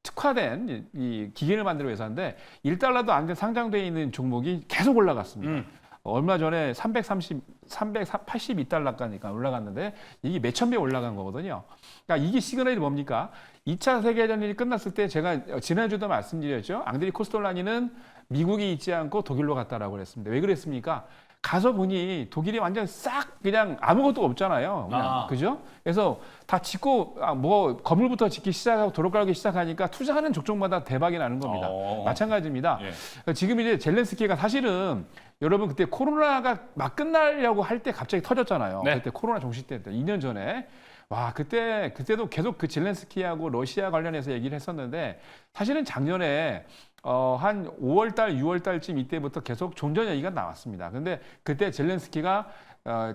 D: 특화된 이 기계를 만드는 회사인데 1달러도 안 된 상장되어 있는 종목이 계속 올라갔습니다. 얼마 전에 382달러까지 올라갔는데 이게 몇천 배 올라간 거거든요. 그러니까 이게 시그널이 뭡니까? 2차 세계대전이 끝났을 때 제가 지난주도 말씀드렸죠. 앙드리 코스톨라니는 미국에 있지 않고 독일로 갔다라고 그랬습니다. 왜 그랬습니까? 가서 보니 독일이 완전 싹 그냥 아무것도 없잖아요. 그냥, 그죠? 그래서 다 짓고 뭐 건물부터 짓기 시작하고 도로 깔기 시작하니까 투자하는 족족마다 대박이 나는 겁니다. 마찬가지입니다.
A: 예.
D: 지금 이제 젤렌스키가 사실은 여러분 그때 코로나가 막 끝나려고 할 때 갑자기 터졌잖아요.
A: 네.
D: 그때 코로나 종식 때 2년 전에. 와, 그때도 계속 그 젤렌스키하고 러시아 관련해서 얘기를 했었는데 사실은 작년에 한 5월달, 6월달쯤 이때부터 계속 종전 얘기가 나왔습니다. 근데 그때 젤렌스키가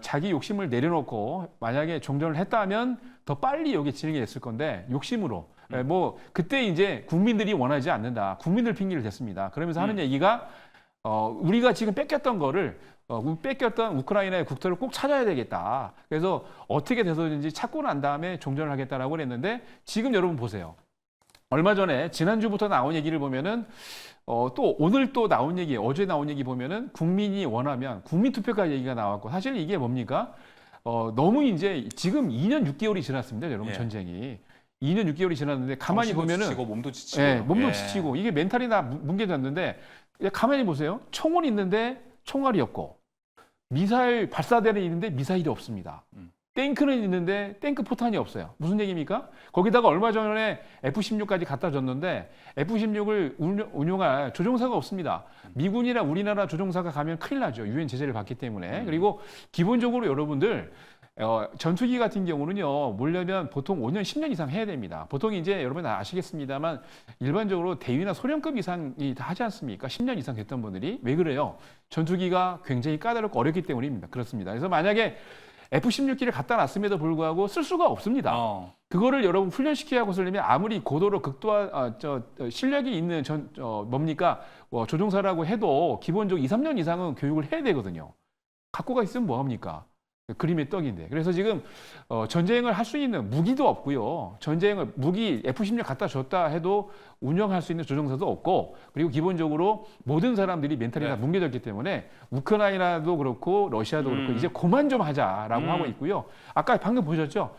D: 자기 욕심을 내려놓고 만약에 종전을 했다면 더 빨리 여기 진행이 됐을 건데 욕심으로 뭐 그때 이제 국민들이 원하지 않는다. 국민들 핑계를 댔습니다. 그러면서 하는 얘기가 우리가 지금 뺏겼던 거를 뺏겼던 우크라이나의 국토를 꼭 찾아야 되겠다. 그래서 어떻게 돼서든지 찾고 난 다음에 종전을 하겠다라고 그랬는데 지금 여러분 보세요. 얼마 전에 지난주부터 나온 얘기를 보면은 또 오늘 또 나온 얘기, 어제 나온 얘기 보면은 국민이 원하면 국민 투표까지 얘기가 나왔고 사실 이게 뭡니까? 너무 이제 지금 2년 6개월이 지났습니다, 여러분.
A: 예.
D: 전쟁이 2년 6개월이 지났는데 가만히 보면은
A: 지치고 몸도 지치고.
D: 예, 몸도
A: 예.
D: 지치고 이게 멘탈이 다 뭉개졌는데 가만히 보세요. 총은 있는데 총알이 없고 미사일 발사대는 있는데 미사일이 없습니다. 탱크는 있는데 탱크 포탄이 없어요. 무슨 얘기입니까? 거기다가 얼마 전에 F-16까지 갖다 줬는데 F-16을 운용할 조종사가 없습니다. 미군이나 우리나라 조종사가 가면 큰일 나죠. 유엔 제재를 받기 때문에. 그리고 기본적으로 여러분들 전투기 같은 경우는요, 몰려면 보통 5년, 10년 이상 해야 됩니다. 보통 이제 여러분 다 아시겠습니다만 일반적으로 대위나 소련급 이상이 다 하지 않습니까? 10년 이상 됐던 분들이. 왜 그래요? 전투기가 굉장히 까다롭고 어렵기 때문입니다. 그렇습니다. 그래서 만약에 F-16기를 갖다 놨음에도 불구하고 쓸 수가 없습니다. 그거를 여러분 훈련시키고 쓰려면 아무리 고도로 극도화 실력이 있는 뭡니까? 조종사라고 해도 기본적으로 2, 3년 이상은 교육을 해야 되거든요. 갖고 가 있으면 뭐합니까? 그림의 떡인데. 그래서 지금 전쟁을 할 수 있는 무기도 없고요. 무기 F-16 갖다 줬다 해도 운영할 수 있는 조종사도 없고, 그리고 기본적으로 모든 사람들이 멘탈이 다 뭉개졌기 때문에 우크라이나도 그렇고 러시아도 그렇고 이제 그만 좀 하자라고 하고 있고요. 아까 방금 보셨죠?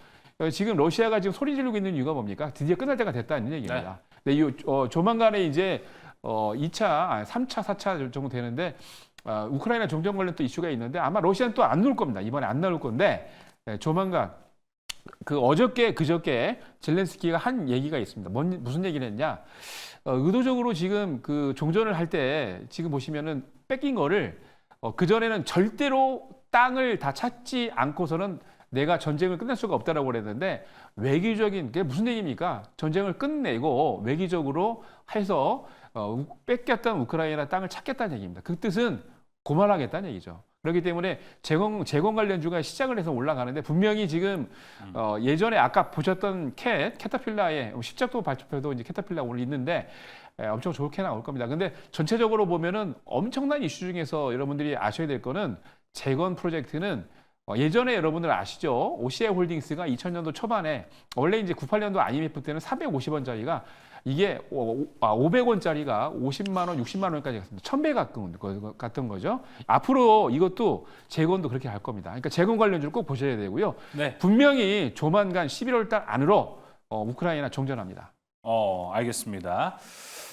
D: 지금 러시아가 지금 소리 지르고 있는 이유가 뭡니까? 드디어 끝날 때가 됐다는 얘기입니다. 네. 근데 조만간에 이제 2차, 3차, 4차 정도 되는데 우크라이나 종전 관련 또 이슈가 있는데 아마 러시아는 또 안 나올 겁니다. 이번에 안 나올 건데 조만간 그저께 젤렌스키가 한 얘기가 있습니다. 무슨 얘기를 했냐? 의도적으로 지금 그 종전을 할 때 지금 보시면은 뺏긴 거를 그전에는 절대로 땅을 다 찾지 않고서는 내가 전쟁을 끝낼 수가 없다라고 그랬는데 외교적인 게 무슨 얘기입니까? 전쟁을 끝내고 외교적으로 해서 뺏겼던 우크라이나 땅을 찾겠다는 얘기입니다. 그 뜻은 고만하겠다는 얘기죠. 그렇기 때문에 재건 관련주가 시작을 해서 올라가는데 분명히 지금 예전에 아까 보셨던 캐터필라의 십작도 발표도 이제 캐터필라 오늘 있는데 엄청 좋게 나올 겁니다. 근데 전체적으로 보면은 엄청난 이슈 중에서 여러분들이 아셔야 될 거는 재건 프로젝트는 예전에 여러분들 아시죠? OCI 홀딩스가 2000년도 초반에 원래 이제 98년도 IMF 때는 450원짜리가 이게 500원짜리가 50만 원, 60만 원까지 갔습니다. 1000배 갔던 거죠. 앞으로 이것도 재건도 그렇게 할 겁니다. 그러니까 재건 관련주를 꼭 보셔야 되고요.
A: 네.
D: 분명히 조만간 11월 달 안으로 우크라이나 종전합니다.
A: 알겠습니다.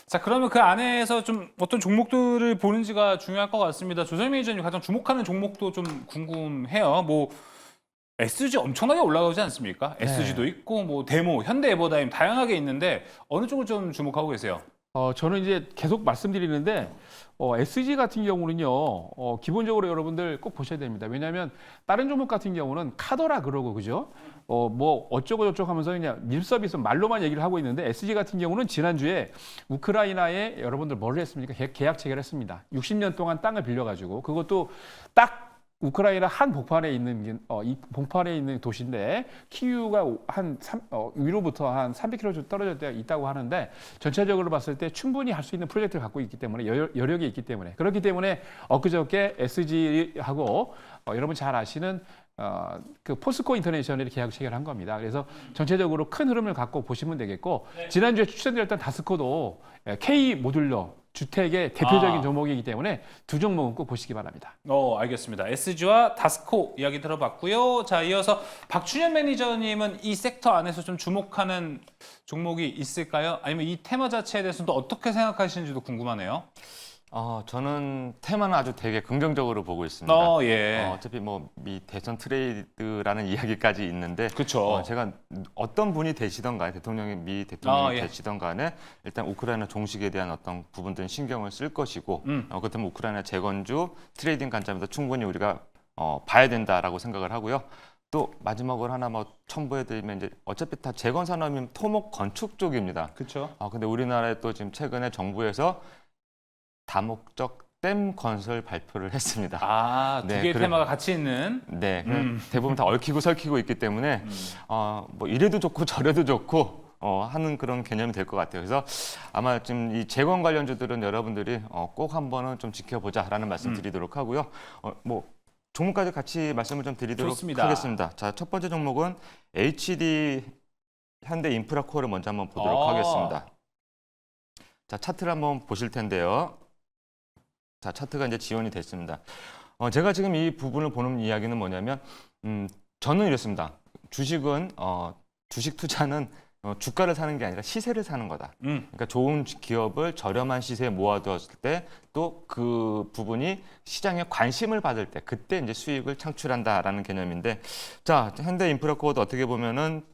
A: 자, 그러면 그 안에서 좀 어떤 종목들을 보는지가 중요할 것 같습니다. 조선 매니저님 가장 주목하는 종목도 좀 궁금해요. 뭐 SG 엄청나게 올라가지 않습니까?
D: 네.
A: SG도 있고 뭐 데모, 현대 에버다임 다양하게 있는데 어느 쪽을 좀 주목하고 계세요?
D: 저는 이제 계속 말씀드리는데 SG 같은 경우는요 기본적으로 여러분들 꼭 보셔야 됩니다. 왜냐하면 다른 종목 같은 경우는 카더라 그러고 그죠? 뭐 어쩌고 저쩌고 하면서 그냥 립서비스 말로만 얘기를 하고 있는데 SG 같은 경우는 지난주에 우크라이나에 여러분들 뭘 했습니까? 계약 체결을 했습니다. 60년 동안 땅을 빌려가지고 그것도 딱 우크라이나 한 복판에 있는 이 복판에 있는 도시인데 키우가 위로부터 한 300km 떨어져 있다고 하는데 전체적으로 봤을 때 충분히 할 수 있는 프로젝트를 갖고 있기 때문에 여력이 있기 때문에 그렇기 때문에 엊그저께 SG하고 여러분 잘 아시는 그 포스코 인터내셔널이 계약 체결한 겁니다. 그래서 전체적으로 큰 흐름을 갖고 보시면 되겠고 지난주에 추천드렸던 다스코도 K 모듈러 주택의 대표적인 종목이기 때문에 두 종목은 꼭 보시기 바랍니다.
A: 알겠습니다. SG와 다스코 이야기 들어봤고요. 자, 이어서 박준현 매니저님은 이 섹터 안에서 좀 주목하는 종목이 있을까요? 아니면 이 테마 자체에 대해서는 또 어떻게 생각하시는지도 궁금하네요.
B: 저는 테마는 아주 되게 긍정적으로 보고 있습니다.
A: 예.
B: 어차피 뭐 미 대선 트레이드라는 이야기까지 있는데
A: 그쵸.
B: 제가 어떤 분이 되시던 간에 미 대통령이
A: 예.
B: 되시던 간에 일단 우크라이나 종식에 대한 어떤 부분들은 신경을 쓸 것이고 그렇다면 우크라이나 재건주 트레이딩 관점에서 충분히 우리가 봐야 된다라고 생각을 하고요. 또 마지막으로 하나 뭐 첨부해드리면 이제 어차피 다 재건 산업이면 토목 건축 쪽입니다.
A: 그렇죠.
B: 근데 우리나라에 또 지금 최근에 정부에서 다목적 댐 건설 발표를 했습니다.
A: 두 개의 테마가 같이 있는.
B: 네, 대부분 다 얽히고 설키고 있기 때문에 뭐 이래도 좋고 저래도 좋고 하는 그런 개념이 될 것 같아요. 그래서 아마 지금 이 재건 관련주들은 여러분들이 꼭 한번은 좀 지켜보자라는 말씀 드리도록 하고요. 뭐 종목까지 같이 말씀을 좀 드리도록
A: 좋습니다.
B: 하겠습니다. 자, 첫 번째 종목은 HD 현대인프라코어를 먼저 한번 보도록 하겠습니다. 자, 차트를 한번 보실 텐데요. 자, 차트가 이제 지원이 됐습니다. 제가 지금 이 부분을 보는 이야기는 뭐냐면, 저는 이렇습니다. 주식은, 주식 투자는 주가를 사는 게 아니라 시세를 사는 거다. 그러니까 좋은 기업을 저렴한 시세에 모아두었을 때 또 그 부분이 시장에 관심을 받을 때 그때 이제 수익을 창출한다라는 개념인데, 자, 현대인프라코어도 어떻게 보면은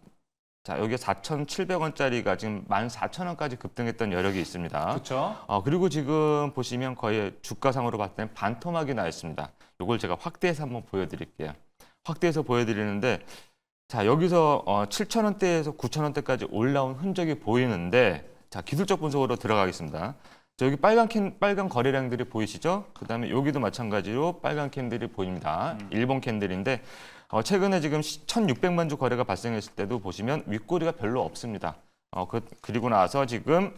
B: 자, 여기 4,700원짜리가 지금 14,000원까지 급등했던 여력이 있습니다.
A: 그렇죠.
B: 그리고 지금 보시면 거의 주가상으로 봤을 때 반토막이 나 있습니다. 이걸 제가 확대해서 한번 보여드릴게요. 확대해서 보여드리는데, 자, 여기서 7,000원대에서 9,000원대까지 올라온 흔적이 보이는데, 자, 기술적 분석으로 들어가겠습니다. 자, 여기 빨간 거래량들이 보이시죠? 그 다음에 여기도 마찬가지로 빨간 캔들이 보입니다. 일본 캔들인데, 최근에 지금 1,600만 주 거래가 발생했을 때도 보시면 윗꼬리가 별로 없습니다. 그리고 나서 지금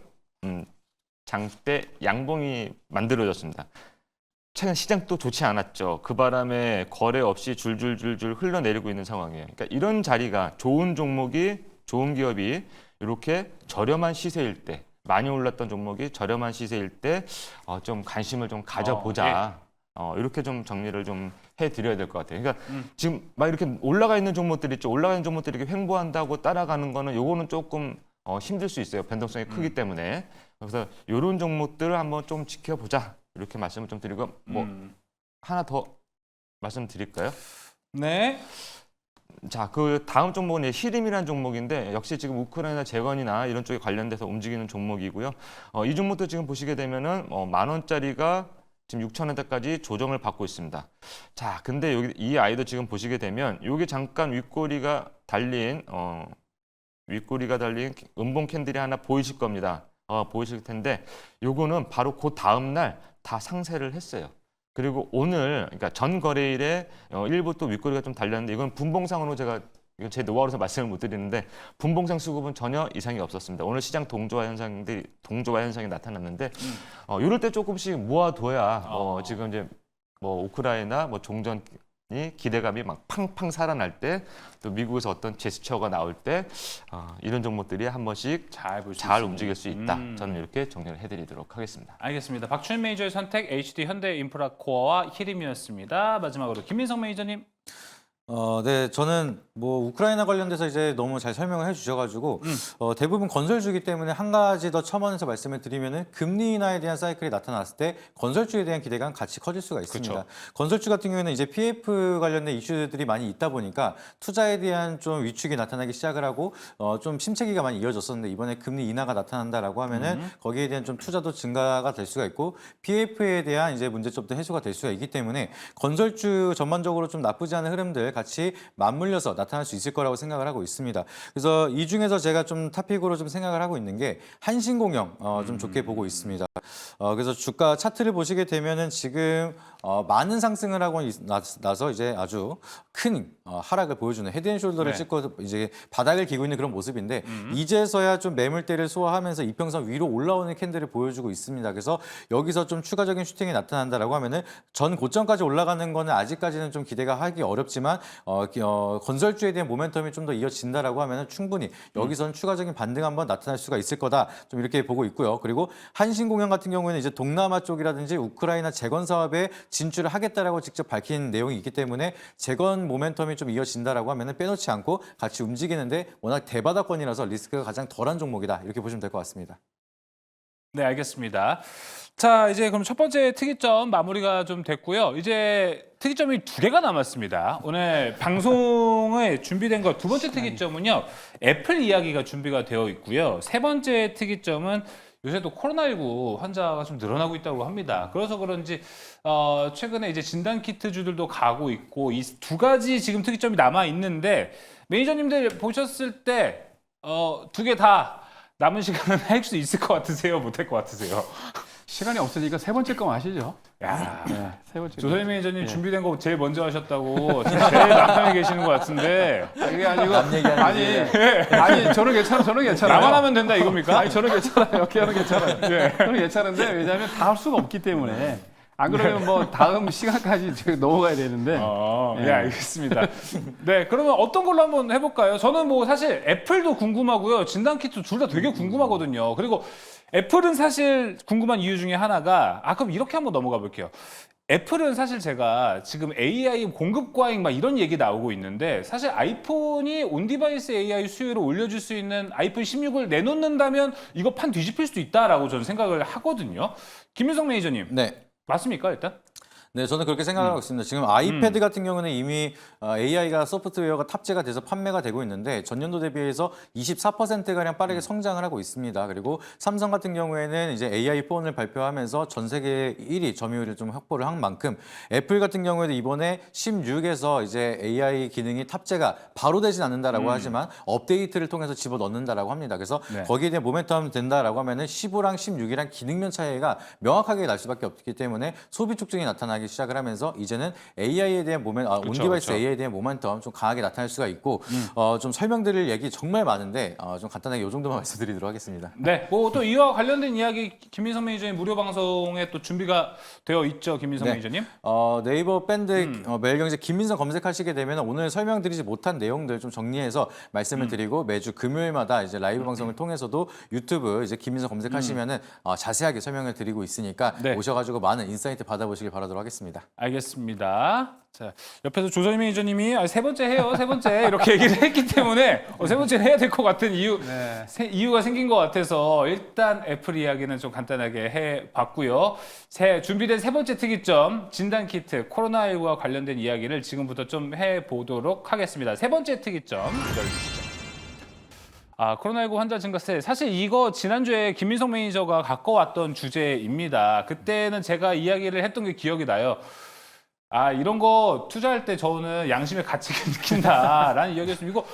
B: 장대 양봉이 만들어졌습니다. 최근 시장도 좋지 않았죠. 그 바람에 거래 없이 줄줄줄줄 흘러내리고 있는 상황이에요. 그러니까 이런 자리가 좋은 종목이 좋은 기업이 이렇게 저렴한 시세일 때 많이 올랐던 종목이 저렴한 시세일 때 좀 관심을 좀 가져보자. 이렇게 좀 정리를 좀 해드려야 될 것 같아요. 그러니까 지금 막 이렇게 올라가 있는 종목들이 있죠. 올라가 있는 종목들이 이렇게 횡보한다고 따라가는 거는 요거는 조금 힘들 수 있어요. 변동성이 크기 때문에. 그래서 이런 종목들을 한번 좀 지켜보자. 이렇게 말씀을 좀 드리고 뭐 하나 더 말씀드릴까요?
A: 네.
B: 자, 그 다음 종목은 히림이라는 종목인데 역시 지금 우크라이나 재건이나 이런 쪽에 관련돼서 움직이는 종목이고요. 이 종목도 지금 보시게 되면은 10,000원짜리가 지금 6,000원대까지 조정을 받고 있습니다. 자, 근데 여기 이 아이도 지금 보시게 되면 여기 잠깐 윗꼬리가 달린 은봉 캔들이 하나 보이실 겁니다. 보이실 텐데 요거는 바로 그 다음 날 다 상세를 했어요. 그리고 오늘 그러니까 전 거래일에 일부 또 윗꼬리가 좀 달렸는데 이건 분봉상으로 제가 이건 제 노하우로서 말씀을 못 드리는데 분봉상 수급은 전혀 이상이 없었습니다. 오늘 시장 동조화 현상이 나타났는데 이럴 때 조금씩 모아둬야 지금 이제 뭐 우크라이나 뭐 종전이 기대감이 막 팡팡 살아날 때 또 미국에서 어떤 제스처가 나올 때 이런 종목들이 한 번씩 잘 움직일 수 있다. 저는 이렇게 정리를 해드리도록 하겠습니다.
A: 알겠습니다. 박주현 메이저의 선택 HD 현대인프라코어와 히림이었습니다. 마지막으로 김민성 메이저님.
C: 네, 저는 뭐 우크라이나 관련돼서 이제 너무 잘 설명을 해주셔가지고 대부분 건설주기 때문에 한 가지 더 첨언해서 말씀을 드리면은 금리 인하에 대한 사이클이 나타났을 때 건설주에 대한 기대감 같이 커질 수가 있습니다.
A: 그쵸.
C: 건설주 같은 경우에는 이제 PF 관련된 이슈들이 많이 있다 보니까 투자에 대한 좀 위축이 나타나기 시작을 하고 좀 침체기가 많이 이어졌었는데 이번에 금리 인하가 나타난다라고 하면은 거기에 대한 좀 투자도 증가가 될 수가 있고 PF에 대한 이제 문제점도 해소가 될 수가 있기 때문에 건설주 전반적으로 좀 나쁘지 않은 흐름들 같이 맞물려서 나타날 수 있을 거라고 생각을 하고 있습니다. 그래서 이 중에서 제가 좀 토픽으로 좀 생각을 하고 있는 게 한신공영 좀 좋게 보고 있습니다. 그래서 주가 차트를 보시게 되면은 지금 많은 상승을 하고 나서 이제 아주 큰 하락을 보여주는 헤드앤숄더를
A: 네.
C: 찍고 이제 바닥을 기고 있는 그런 모습인데 이제서야 좀 매물대를 소화하면서 이평선 위로 올라오는 캔들을 보여주고 있습니다. 그래서 여기서 좀 추가적인 슈팅이 나타난다라고 하면은 전 고점까지 올라가는 거는 아직까지는 좀 기대가 하기 어렵지만 건설주에 대한 모멘텀이 좀 더 이어진다라고 하면은 충분히 여기서는 추가적인 반등 한번 나타날 수가 있을 거다. 좀 이렇게 보고 있고요. 그리고 한신공영 같은 경우에는 이제 동남아 쪽이라든지 우크라이나 재건 사업에 진출을 하겠다라고 직접 밝힌 내용이 있기 때문에 재건 모멘텀이 좀 이어진다라고 하면은 빼놓지 않고 같이 움직이는데 워낙 대바닥권이라서 리스크가 가장 덜한 종목이다. 이렇게 보시면 될 것 같습니다.
A: 네, 알겠습니다. 자, 이제 그럼 첫 번째 특이점 마무리가 좀 됐고요. 이제 특이점이 2개가 남았습니다. 오늘 방송에 준비된 거 두 번째 특이점은요. 애플 이야기가 준비가 되어 있고요. 세 번째 특이점은 요새 또 코로나19 환자가 좀 늘어나고 있다고 합니다. 그래서 그런지 최근에 이제 진단 키트주들도 가고 있고 이 두 가지 지금 특이점이 남아 있는데 매니저님들 보셨을 때 2개 다 남은 시간은 할 수 있을 것 같으세요? 못할 것 같으세요?
D: 시간이 없으니까 세 번째 거 아시죠?
A: 야,
D: 네, 세 번째.
A: 조선희 매니저님
D: 예.
A: 준비된 거 제일 먼저 하셨다고 지금 제일 남편에 계시는 것 같은데
D: 이게 아니고
C: 남 얘기하는
D: 아니 저는 괜찮아, 저는 괜찮아요.
A: 나만 하면 된다 이겁니까?
D: 아니 저는 괜찮아요. 걔는 괜찮아요. 저는 괜찮은데 왜냐하면 다 할 수가 없기 때문에 안 그러면 뭐 다음 시간까지 지금 넘어가야 되는데.
A: 네, 알겠습니다. 네, 그러면 어떤 걸로 한번 해볼까요? 저는 뭐 사실 애플도 궁금하고요. 진단키트 둘 다 되게 궁금하거든요. 그리고 애플은 사실 궁금한 이유 중에 하나가 그럼 이렇게 한번 넘어가 볼게요. 애플은 사실 제가 지금 AI 공급 과잉 막 이런 얘기 나오고 있는데 사실 아이폰이 온디바이스 AI 수요를 올려줄 수 있는 아이폰 16을 내놓는다면 이거 판 뒤집힐 수도 있다라고 저는 생각을 하거든요. 김윤석 매니저님.
C: 네.
A: 맞습니까 일단?
C: 네, 저는 그렇게 생각하고 있습니다. 지금 아이패드 같은 경우는 이미 AI가 소프트웨어가 탑재가 돼서 판매가 되고 있는데 전년도 대비해서 24%가량 빠르게 성장을 하고 있습니다. 그리고 삼성 같은 경우에는 이제 AI 폰을 발표하면서 전 세계 1위 점유율을 좀 확보를 한 만큼 애플 같은 경우에도 이번에 16에서 이제 AI 기능이 탑재가 바로 되진 않는다라고 하지만 업데이트를 통해서 집어넣는다라고 합니다. 그래서
A: 네.
C: 거기에 대한 모멘텀 된다라고 하면은 15랑 16이랑 기능면 차이가 명확하게 날 수밖에 없기 때문에 소비 촉증이 나타나기 시작을 하면서 이제는 AI에 대한 온디바이스
A: 그쵸.
C: AI에 대한 모멘텀 좀 강하게 나타날 수가 있고 좀 설명드릴 얘기 정말 많은데 좀 간단하게 이 정도만 말씀드리도록 하겠습니다.
A: 네, 뭐 또 이와 관련된 이야기 김민석 매니저님 무료 방송에 또 준비가 되어 있죠, 김민석
C: 네.
A: 매니저님.
C: 네이버 밴드 매일경제 김민석 검색하시게 되면 오늘 설명드리지 못한 내용들 좀 정리해서 말씀을 드리고 매주 금요일마다 이제 라이브 방송을 통해서도 유튜브 이제 김민석 검색하시면은 자세하게 설명을 드리고 있으니까
A: 네.
C: 오셔가지고 많은 인사이트 받아보시길 바라도록 하겠습니다.
A: 알겠습니다. 자, 옆에서 조선희 매니저님이 세 번째 해요, 세 번째 이렇게 얘기를 했기 때문에 세 번째는 해야 될 것 같은 이유가 생긴 것 같아서 일단 애플 이야기는 좀 간단하게 해봤고요. 준비된 세 번째 특이점 진단 키트 코로나19와 관련된 이야기를 지금부터 좀 해보도록 하겠습니다. 세 번째 특이점 기다려주시죠. 코로나19 환자 증가세. 사실 이거 지난주에 김민석 매니저가 갖고 왔던 주제입니다. 그때는 제가 이야기를 했던 게 기억이 나요. 이런 거 투자할 때 저는 양심의 가치가 느낀다라는 이야기였으면 이거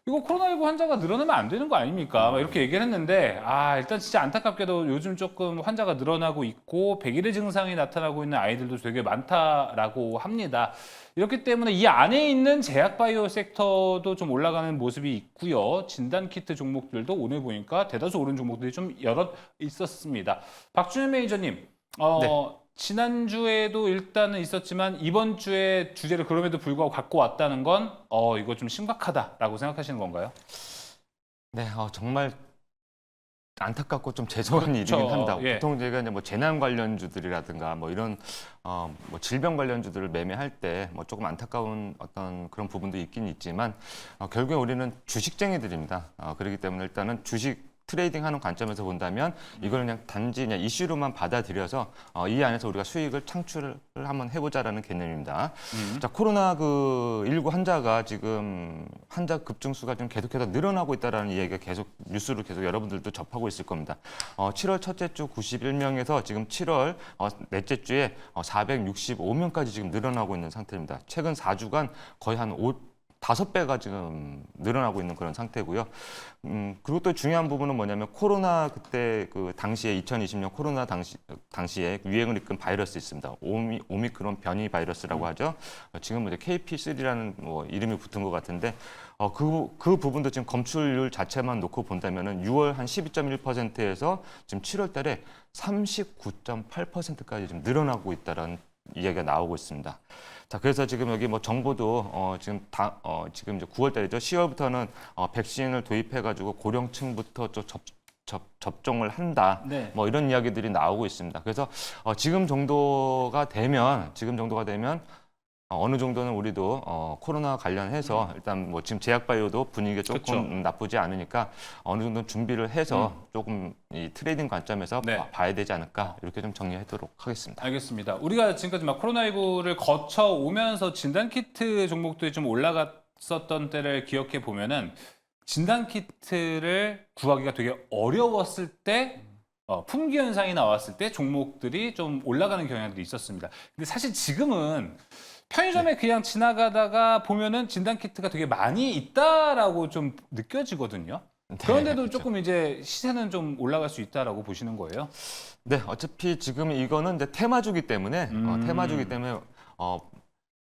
A: 코로나19 환자가 늘어나면 안 되는 거 아닙니까? 막 이렇게 얘기를 했는데 일단 진짜 안타깝게도 요즘 조금 환자가 늘어나고 있고 100일의 증상이 나타나고 있는 아이들도 되게 많다라고 합니다. 이렇기 때문에 이 안에 있는 제약바이오 섹터도 좀 올라가는 모습이 있고요. 진단키트 종목들도 오늘 보니까 대다수 오른 종목들이 좀 여럿 있었습니다. 박준현 매니저님, 지난주에도 일단은 있었지만 이번 주에 주제를 그럼에도 불구하고 갖고 왔다는 건 이거 좀 심각하다라고 생각하시는 건가요?
B: 네, 정말 안타깝고 좀 죄송한
A: 그렇죠.
B: 일이긴 합니다.
A: 예.
B: 보통 제가 이제 뭐 재난 관련주들이라든가 뭐 이런 뭐 질병 관련주들을 매매할 때 뭐 조금 안타까운 어떤 그런 부분도 있긴 있지만 결국에 우리는 주식쟁이들입니다. 그렇기 때문에 일단은 주식 트레이딩하는 관점에서 본다면 이걸 그냥 단지 그냥 이슈로만 받아들여서 이 안에서 우리가 수익을 창출을 한번 해보자라는 개념입니다. 자, 코로나19 환자가 지금 환자 급증수가 좀 계속해서 늘어나고 있다라는 이야기가 계속 뉴스로 계속 여러분들도 접하고 있을 겁니다. 7월 첫째 주 91명에서 지금 7월 넷째 주에 465명까지 지금 늘어나고 있는 상태입니다. 최근 4주간 거의 한 5배가 지금 늘어나고 있는 그런 상태고요. 그리고 또 중요한 부분은 뭐냐면 코로나 그때 그 당시에 2020년 코로나 당시에 유행을 이끈 바이러스 있습니다. 오미크론 변이 바이러스라고 하죠. 지금 이제 KP3라는 뭐 이름이 붙은 것 같은데 그 부분도 지금 검출률 자체만 놓고 본다면은 6월 한 12.1%에서 지금 7월 달에 39.8%까지 지금 늘어나고 있다라는 이야기가 나오고 있습니다. 자, 그래서 지금 여기 뭐 정부도 지금 이제 9월 달이죠. 10월부터는 백신을 도입해가지고 고령층부터 좀 접종을 한다.
A: 네.
B: 뭐 이런 이야기들이 나오고 있습니다. 그래서 지금 정도가 되면 어느 정도는 우리도 코로나 관련해서 일단 뭐 지금 제약바이오도 분위기가 조금
A: 그렇죠.
B: 나쁘지 않으니까 어느 정도 준비를 해서 조금 이 트레이딩 관점에서
A: 네.
B: 봐야 되지 않을까 이렇게 좀 정리하도록 하겠습니다.
A: 알겠습니다. 우리가 지금까지 막 코로나19를 거쳐 오면서 진단키트 종목들이 좀 올라갔었던 때를 기억해 보면은 진단키트를 구하기가 되게 어려웠을 때 품귀 현상이 나왔을 때 종목들이 좀 올라가는 경향도 있었습니다. 근데 사실 지금은 편의점에 그냥 지나가다가 보면은 진단키트가 되게 많이 있다라고 좀 느껴지거든요. 그런데도
B: 그렇죠.
A: 조금 이제 시세는 좀 올라갈 수 있다라고 보시는 거예요?
B: 네, 어차피 지금 이거는 이제 테마주기 때문에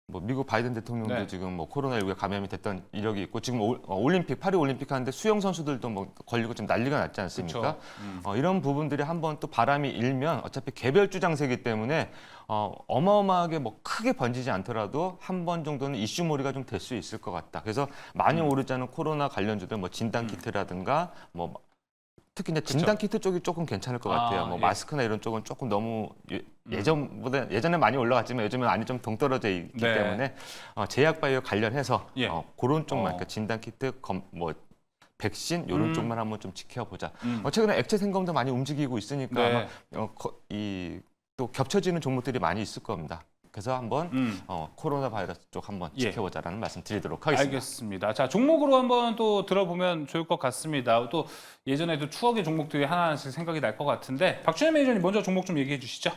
B: 뭐 미국 바이든 대통령도
A: 네.
B: 지금 뭐 코로나19에 감염이 됐던 이력이 있고 지금 파리 올림픽 하는데 수영 선수들도 뭐 걸리고 좀 난리가 났지 않습니까? 이런 부분들이 한번 또 바람이 일면 어차피 개별주 장세이기 때문에 어마어마하게 뭐 크게 번지지 않더라도 한 번 정도는 이슈몰이가 좀 될 수 있을 것 같다. 그래서 많이 오르지 않은 코로나 관련주들 뭐 진단키트라든가 뭐 특히 이제 진단키트 쪽이 조금 괜찮을 것 같아요. 뭐
A: 예.
B: 마스크나 이런 쪽은 조금 너무 예전에 많이 올라갔지만 요즘은 많이 좀 동떨어져 있기
A: 네.
B: 때문에 제약바이오 관련해서
A: 예.
B: 그런 쪽만 그러니까 진단키트, 뭐 백신 이런 쪽만 한번 좀 지켜보자. 최근에 액체 생검도 많이 움직이고 있으니까
A: 네.
B: 아마 또 겹쳐지는 종목들이 많이 있을 겁니다. 그래서 한번 코로나 바이러스 쪽 한번
A: 예.
B: 지켜보자라는 말씀 드리도록 하겠습니다.
A: 알겠습니다. 자, 종목으로 한번 또 들어보면 좋을 것 같습니다. 또 예전에도 추억의 종목들이 하나씩 생각이 날 것 같은데 박준현 매니저님 먼저 종목 좀 얘기해 주시죠.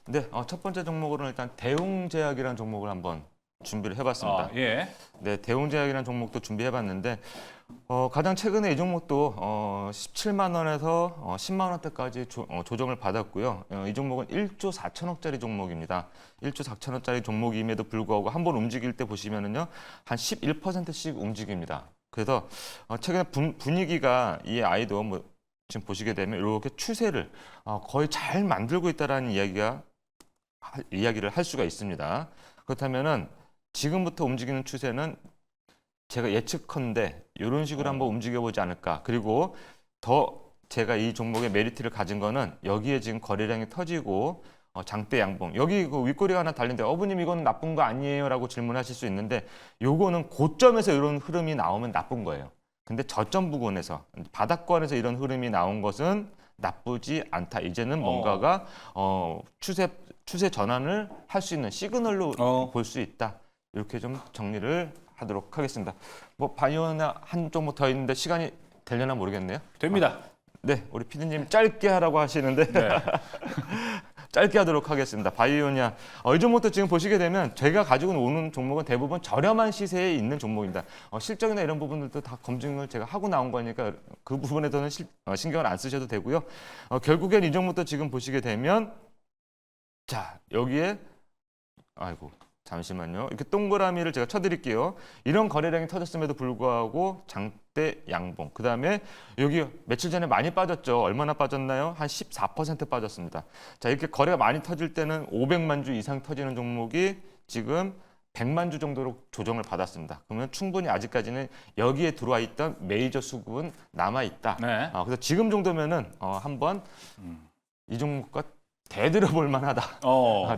B: 네, 첫 번째 종목으로는 일단 대웅제약이라는 종목을 한번 준비를 해봤습니다.
A: 예.
B: 네, 대웅제약이라는 종목도 준비해봤는데 가장 최근에 이 종목도 17만 원에서 10만 원대까지 조정을 받았고요. 이 종목은 1조 4천억짜리 종목입니다. 1조 4천억짜리 종목임에도 불구하고 한번 움직일 때 보시면은요, 한 11%씩 움직입니다. 그래서 최근에 분위기가 이 아이도 뭐 지금 보시게 되면 이렇게 추세를 거의 잘 만들고 있다라는 이야기를 할 수가 있습니다. 그렇다면은 지금부터 움직이는 추세는 제가 예측컨대 이런 식으로 한번 움직여보지 않을까. 그리고 더 제가 이 종목의 메리트를 가진 거는 여기에 지금 거래량이 터지고 장대 양봉. 여기 그 윗꼬리가 하나 달린데 어부님 이건 나쁜 거 아니에요? 라고 질문하실 수 있는데 요거는 고점에서 이런 흐름이 나오면 나쁜 거예요. 근데 저점 부근에서 바닥권에서 이런 흐름이 나온 것은 나쁘지 않다. 이제는 뭔가가 추세 전환을 할 수 있는 시그널로 볼 수 있다. 이렇게 좀 정리를 하도록 하겠습니다. 뭐 바이오나 한 종목 더 있는데 시간이 되려나 모르겠네요.
A: 됩니다.
B: 네, 우리 PD님 짧게 하라고 하시는데
A: 네.
B: 짧게 하도록 하겠습니다. 바이오니아. 이 종목도 지금 보시게 되면 제가 가지고 오는 종목은 대부분 저렴한 시세에 있는 종목입니다. 실적이나 이런 부분들도 다 검증을 제가 하고 나온 거니까 그 부분에서는 신경을 안 쓰셔도 되고요. 결국엔 이 종목도 지금 보시게 되면 자, 여기에 아이고 잠시만요. 이렇게 동그라미를 제가 쳐드릴게요. 이런 거래량이 터졌음에도 불구하고 장대 양봉. 그 다음에 여기 며칠 전에 많이 빠졌죠. 얼마나 빠졌나요? 한 14% 빠졌습니다. 자, 이렇게 거래가 많이 터질 때는 500만 주 이상 터지는 종목이 지금 100만 주 정도로 조정을 받았습니다. 그러면 충분히 아직까지는 여기에 들어와 있던 메이저 수급은 남아 있다.
A: 네.
B: 그래서 지금 정도면은 한번 이 종목과 대들어 볼 만하다.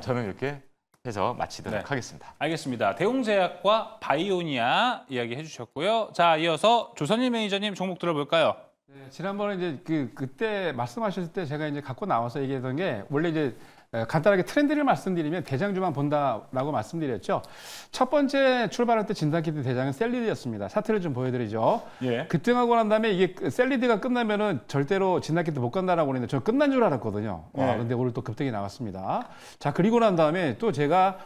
B: 저는 이렇게 해서 마치도록
A: 네.
B: 하겠습니다.
A: 알겠습니다. 대웅제약과 바이오니아 이야기 해주셨고요. 자, 이어서 조선일 매니저님 종목 들어볼까요?
D: 네, 지난번에 이제 그때 말씀하셨을 때 제가 이제 갖고 나와서 얘기했던 게 원래 이제 간단하게 트렌드를 말씀드리면 대장주만 본다라고 말씀드렸죠. 첫 번째 출발할 때 진단키트 대장은 셀리드였습니다. 차트를 좀 보여드리죠.
A: 예.
D: 급등하고 난 다음에 이게 셀리드가 끝나면은 절대로 진단키트 못 간다라고 했는데 저 끝난 줄 알았거든요.
A: 네.
D: 근데 오늘 또 급등이 나왔습니다. 자, 그리고 난 다음에 또 제가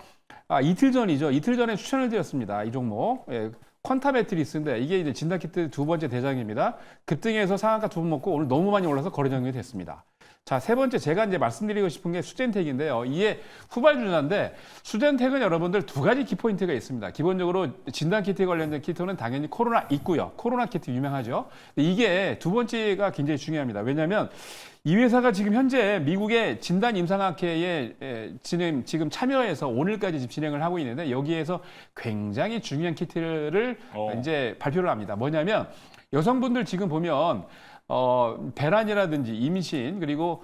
D: 이틀 전이죠. 이틀 전에 추천을 드렸습니다. 이 종목. 퀀타 매트리스인데 이게 이제 진단키트 두 번째 대장입니다. 급등해서 상한가 두 번 먹고 오늘 너무 많이 올라서 거래 정리가 됐습니다. 자, 세 번째 제가 이제 말씀드리고 싶은 게 수젠텍인데요. 이게 후발주자인데 수젠텍은 여러분들 두 가지 키포인트가 있습니다. 기본적으로 진단키트에 관련된 키트는 당연히 코로나 있고요. 코로나 키트 유명하죠. 이게 두 번째가 굉장히 중요합니다. 왜냐하면 이 회사가 지금 현재 미국의 진단 임상학회에 지금 참여해서 오늘까지 지금 진행을 하고 있는데 여기에서 굉장히 중요한 키트를 이제 발표를 합니다. 뭐냐면 여성분들 지금 보면 배란이라든지 임신 그리고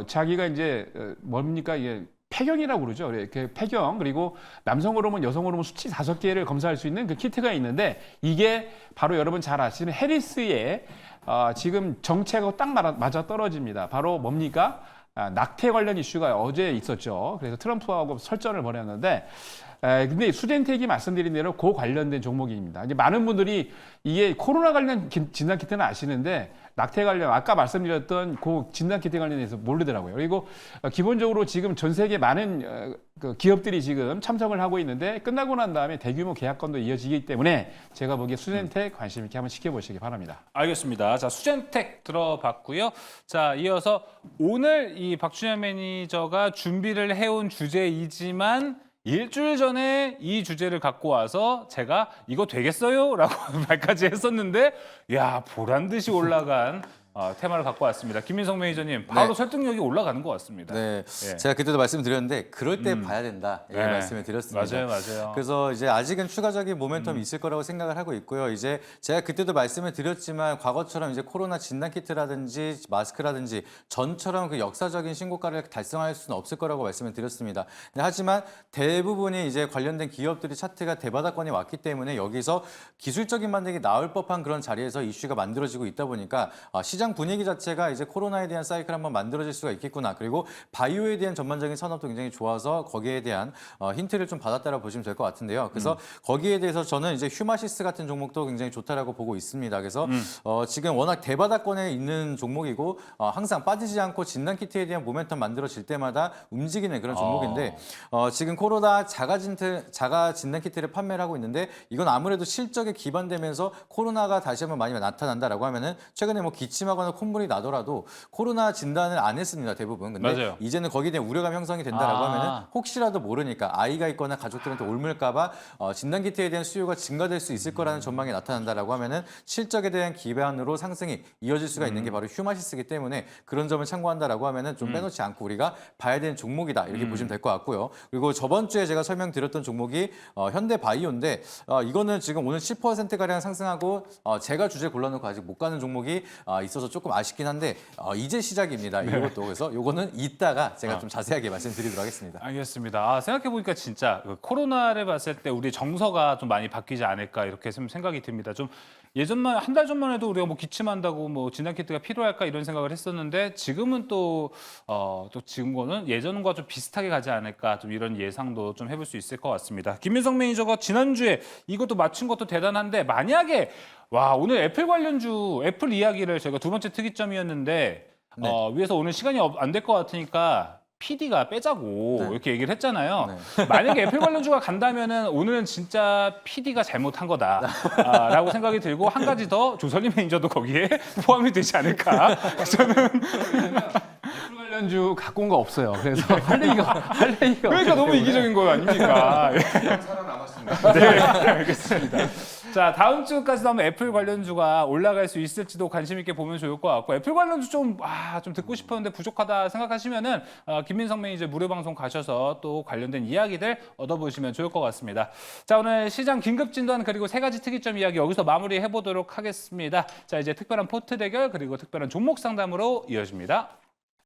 D: 자기가 이제 뭡니까 이게 폐경이라고 그러죠. 이렇게 폐경 그리고 남성 호르몬, 여성 호르몬 수치 5개를 검사할 수 있는 그 키트가 있는데 이게 바로 여러분 잘 아시는 해리스의 지금 정책하고 딱 맞아 떨어집니다. 바로 뭡니까? 낙태 관련 이슈가 어제 있었죠. 그래서 트럼프하고 설전을 벌였는데 근데 수젠텍이 말씀드린 대로 그 관련된 종목입니다. 이제 많은 분들이 이게 코로나 관련 진단키트는 아시는데 낙태 관련 아까 말씀드렸던 그 진단키트 관련해서 모르더라고요. 그리고 기본적으로 지금 전 세계 많은 그 기업들이 지금 참석을 하고 있는데 끝나고 난 다음에 대규모 계약건도 이어지기 때문에 제가 보기에 수젠텍 관심 있게 한번 지켜보시기 바랍니다.
A: 알겠습니다. 자, 수젠텍 들어봤고요. 자, 이어서 오늘 이 박준현 매니저가 준비를 해온 주제이지만 일주일 전에 이 주제를 갖고 와서 제가 이거 되겠어요? 라고 말까지 했었는데 야, 보란 듯이 올라간 테마를 갖고 왔습니다. 김민성 매니저님, 바로
C: 네.
A: 설득력이 올라가는 것 같습니다.
C: 네,
A: 예.
C: 제가 그때도 말씀드렸는데 그럴 때 봐야 된다 이렇게
A: 네.
C: 말씀을 드렸습니다.
A: 맞아요.
C: 그래서 이제 아직은 추가적인 모멘텀이 있을 거라고 생각을 하고 있고요. 이제 제가 그때도 말씀을 드렸지만 과거처럼 이제 코로나 진단 키트라든지 마스크라든지 전처럼 그 역사적인 신고가를 달성할 수는 없을 거라고 말씀을 드렸습니다. 하지만 대부분이 이제 관련된 기업들이 차트가 대바닥권이 왔기 때문에 여기서 기술적인 반등이 나올 법한 그런 자리에서 이슈가 만들어지고 있다 보니까 시장 분위기 자체가 이제 코로나에 대한 사이클 한번 만들어질 수가 있겠구나. 그리고 바이오에 대한 전반적인 산업도 굉장히 좋아서 거기에 대한 힌트를 좀 받았다라고 보시면 될 것 같은데요. 그래서 거기에 대해서 저는 이제 휴마시스 같은 종목도 굉장히 좋다라고 보고 있습니다. 그래서 지금 워낙 대바닥권에 있는 종목이고 항상 빠지지 않고 진단키트에 대한 모멘텀 만들어질 때마다 움직이는 그런 종목인데 지금 코로나 자가 진단키트를 판매를 하고 있는데 이건 아무래도 실적에 기반되면서 코로나가 다시 한번 많이 나타난다라고 하면은 최근에 뭐 기침하거나 콧물이 나더라도 코로나 진단을 안 했습니다. 대부분. 근데
A: 맞아요.
C: 이제는 거기에 대한 우려감 형성이 된다라고 하면은 혹시라도 모르니까 아이가 있거나 가족들한테 옮을까봐 진단키트에 대한 수요가 증가될 수 있을 거라는 전망이 나타난다라고 하면은 실적에 대한 기반으로 상승이 이어질 수가 있는 게 바로 휴마시스이기 때문에 그런 점을 참고한다라고 하면은 좀 빼놓지 않고 우리가 봐야 되는 종목이다 이렇게 보시면 될 것 같고요. 그리고 저번 주에 제가 설명드렸던 종목이 현대바이오인데 이거는 지금 오늘 10%가량 상승하고 제가 주제 골라놓고 아직 못 가는 종목이 있어서 조금 아쉽긴 한데 이제 시작입니다. 이것도 그래서 요거는 이따가 제가 좀 자세하게 말씀드리도록 하겠습니다.
A: 알겠습니다. 생각해보니까 진짜 그 코로나를 봤을 때 우리 정서가 좀 많이 바뀌지 않을까 이렇게 좀 생각이 듭니다. 좀 예전만 한 달 전만 해도 우리가 뭐 기침한다고 뭐 진단키트가 필요할까 이런 생각을 했었는데 지금은 또 지금 거는 예전과 좀 비슷하게 가지 않을까 좀 이런 예상도 좀 해볼 수 있을 것 같습니다. 김민성 매니저가 지난주에 이것도 맞춘 것도 대단한데 만약에 와, 오늘 애플 관련주, 애플 이야기를 저희가 두 번째 특이점이었는데
C: 네.
A: 위에서 오늘 시간이 안 될 것 같으니까 PD가 빼자고
C: 네.
A: 이렇게 얘기를 했잖아요.
C: 네.
A: 만약에 애플 관련주가 간다면은 오늘은 진짜 PD가 잘못한 거다라고 생각이 들고 한 가지 더 조선님 매니저도 거기에 포함이 되지 않을까. 저는
D: 애플 관련주 갖고 온 거 없어요. 그래서 할 얘기가
A: 그러니까 너무 이기적인 거 아닙니까?
B: 살아남았습니다.
A: 네, 알겠습니다. 자, 다음 주까지도 한번 애플 관련주가 올라갈 수 있을지도 관심 있게 보면 좋을 것 같고, 애플 관련주 좀 듣고 싶었는데 부족하다 생각하시면은 김민성 매니저 무료 방송 가셔서 또 관련된 이야기들 얻어보시면 좋을 것 같습니다. 자, 오늘 시장 긴급 진단 그리고 세 가지 특이점 이야기 여기서 마무리해 보도록 하겠습니다. 자, 이제 특별한 포트 대결 그리고 특별한 종목 상담으로 이어집니다.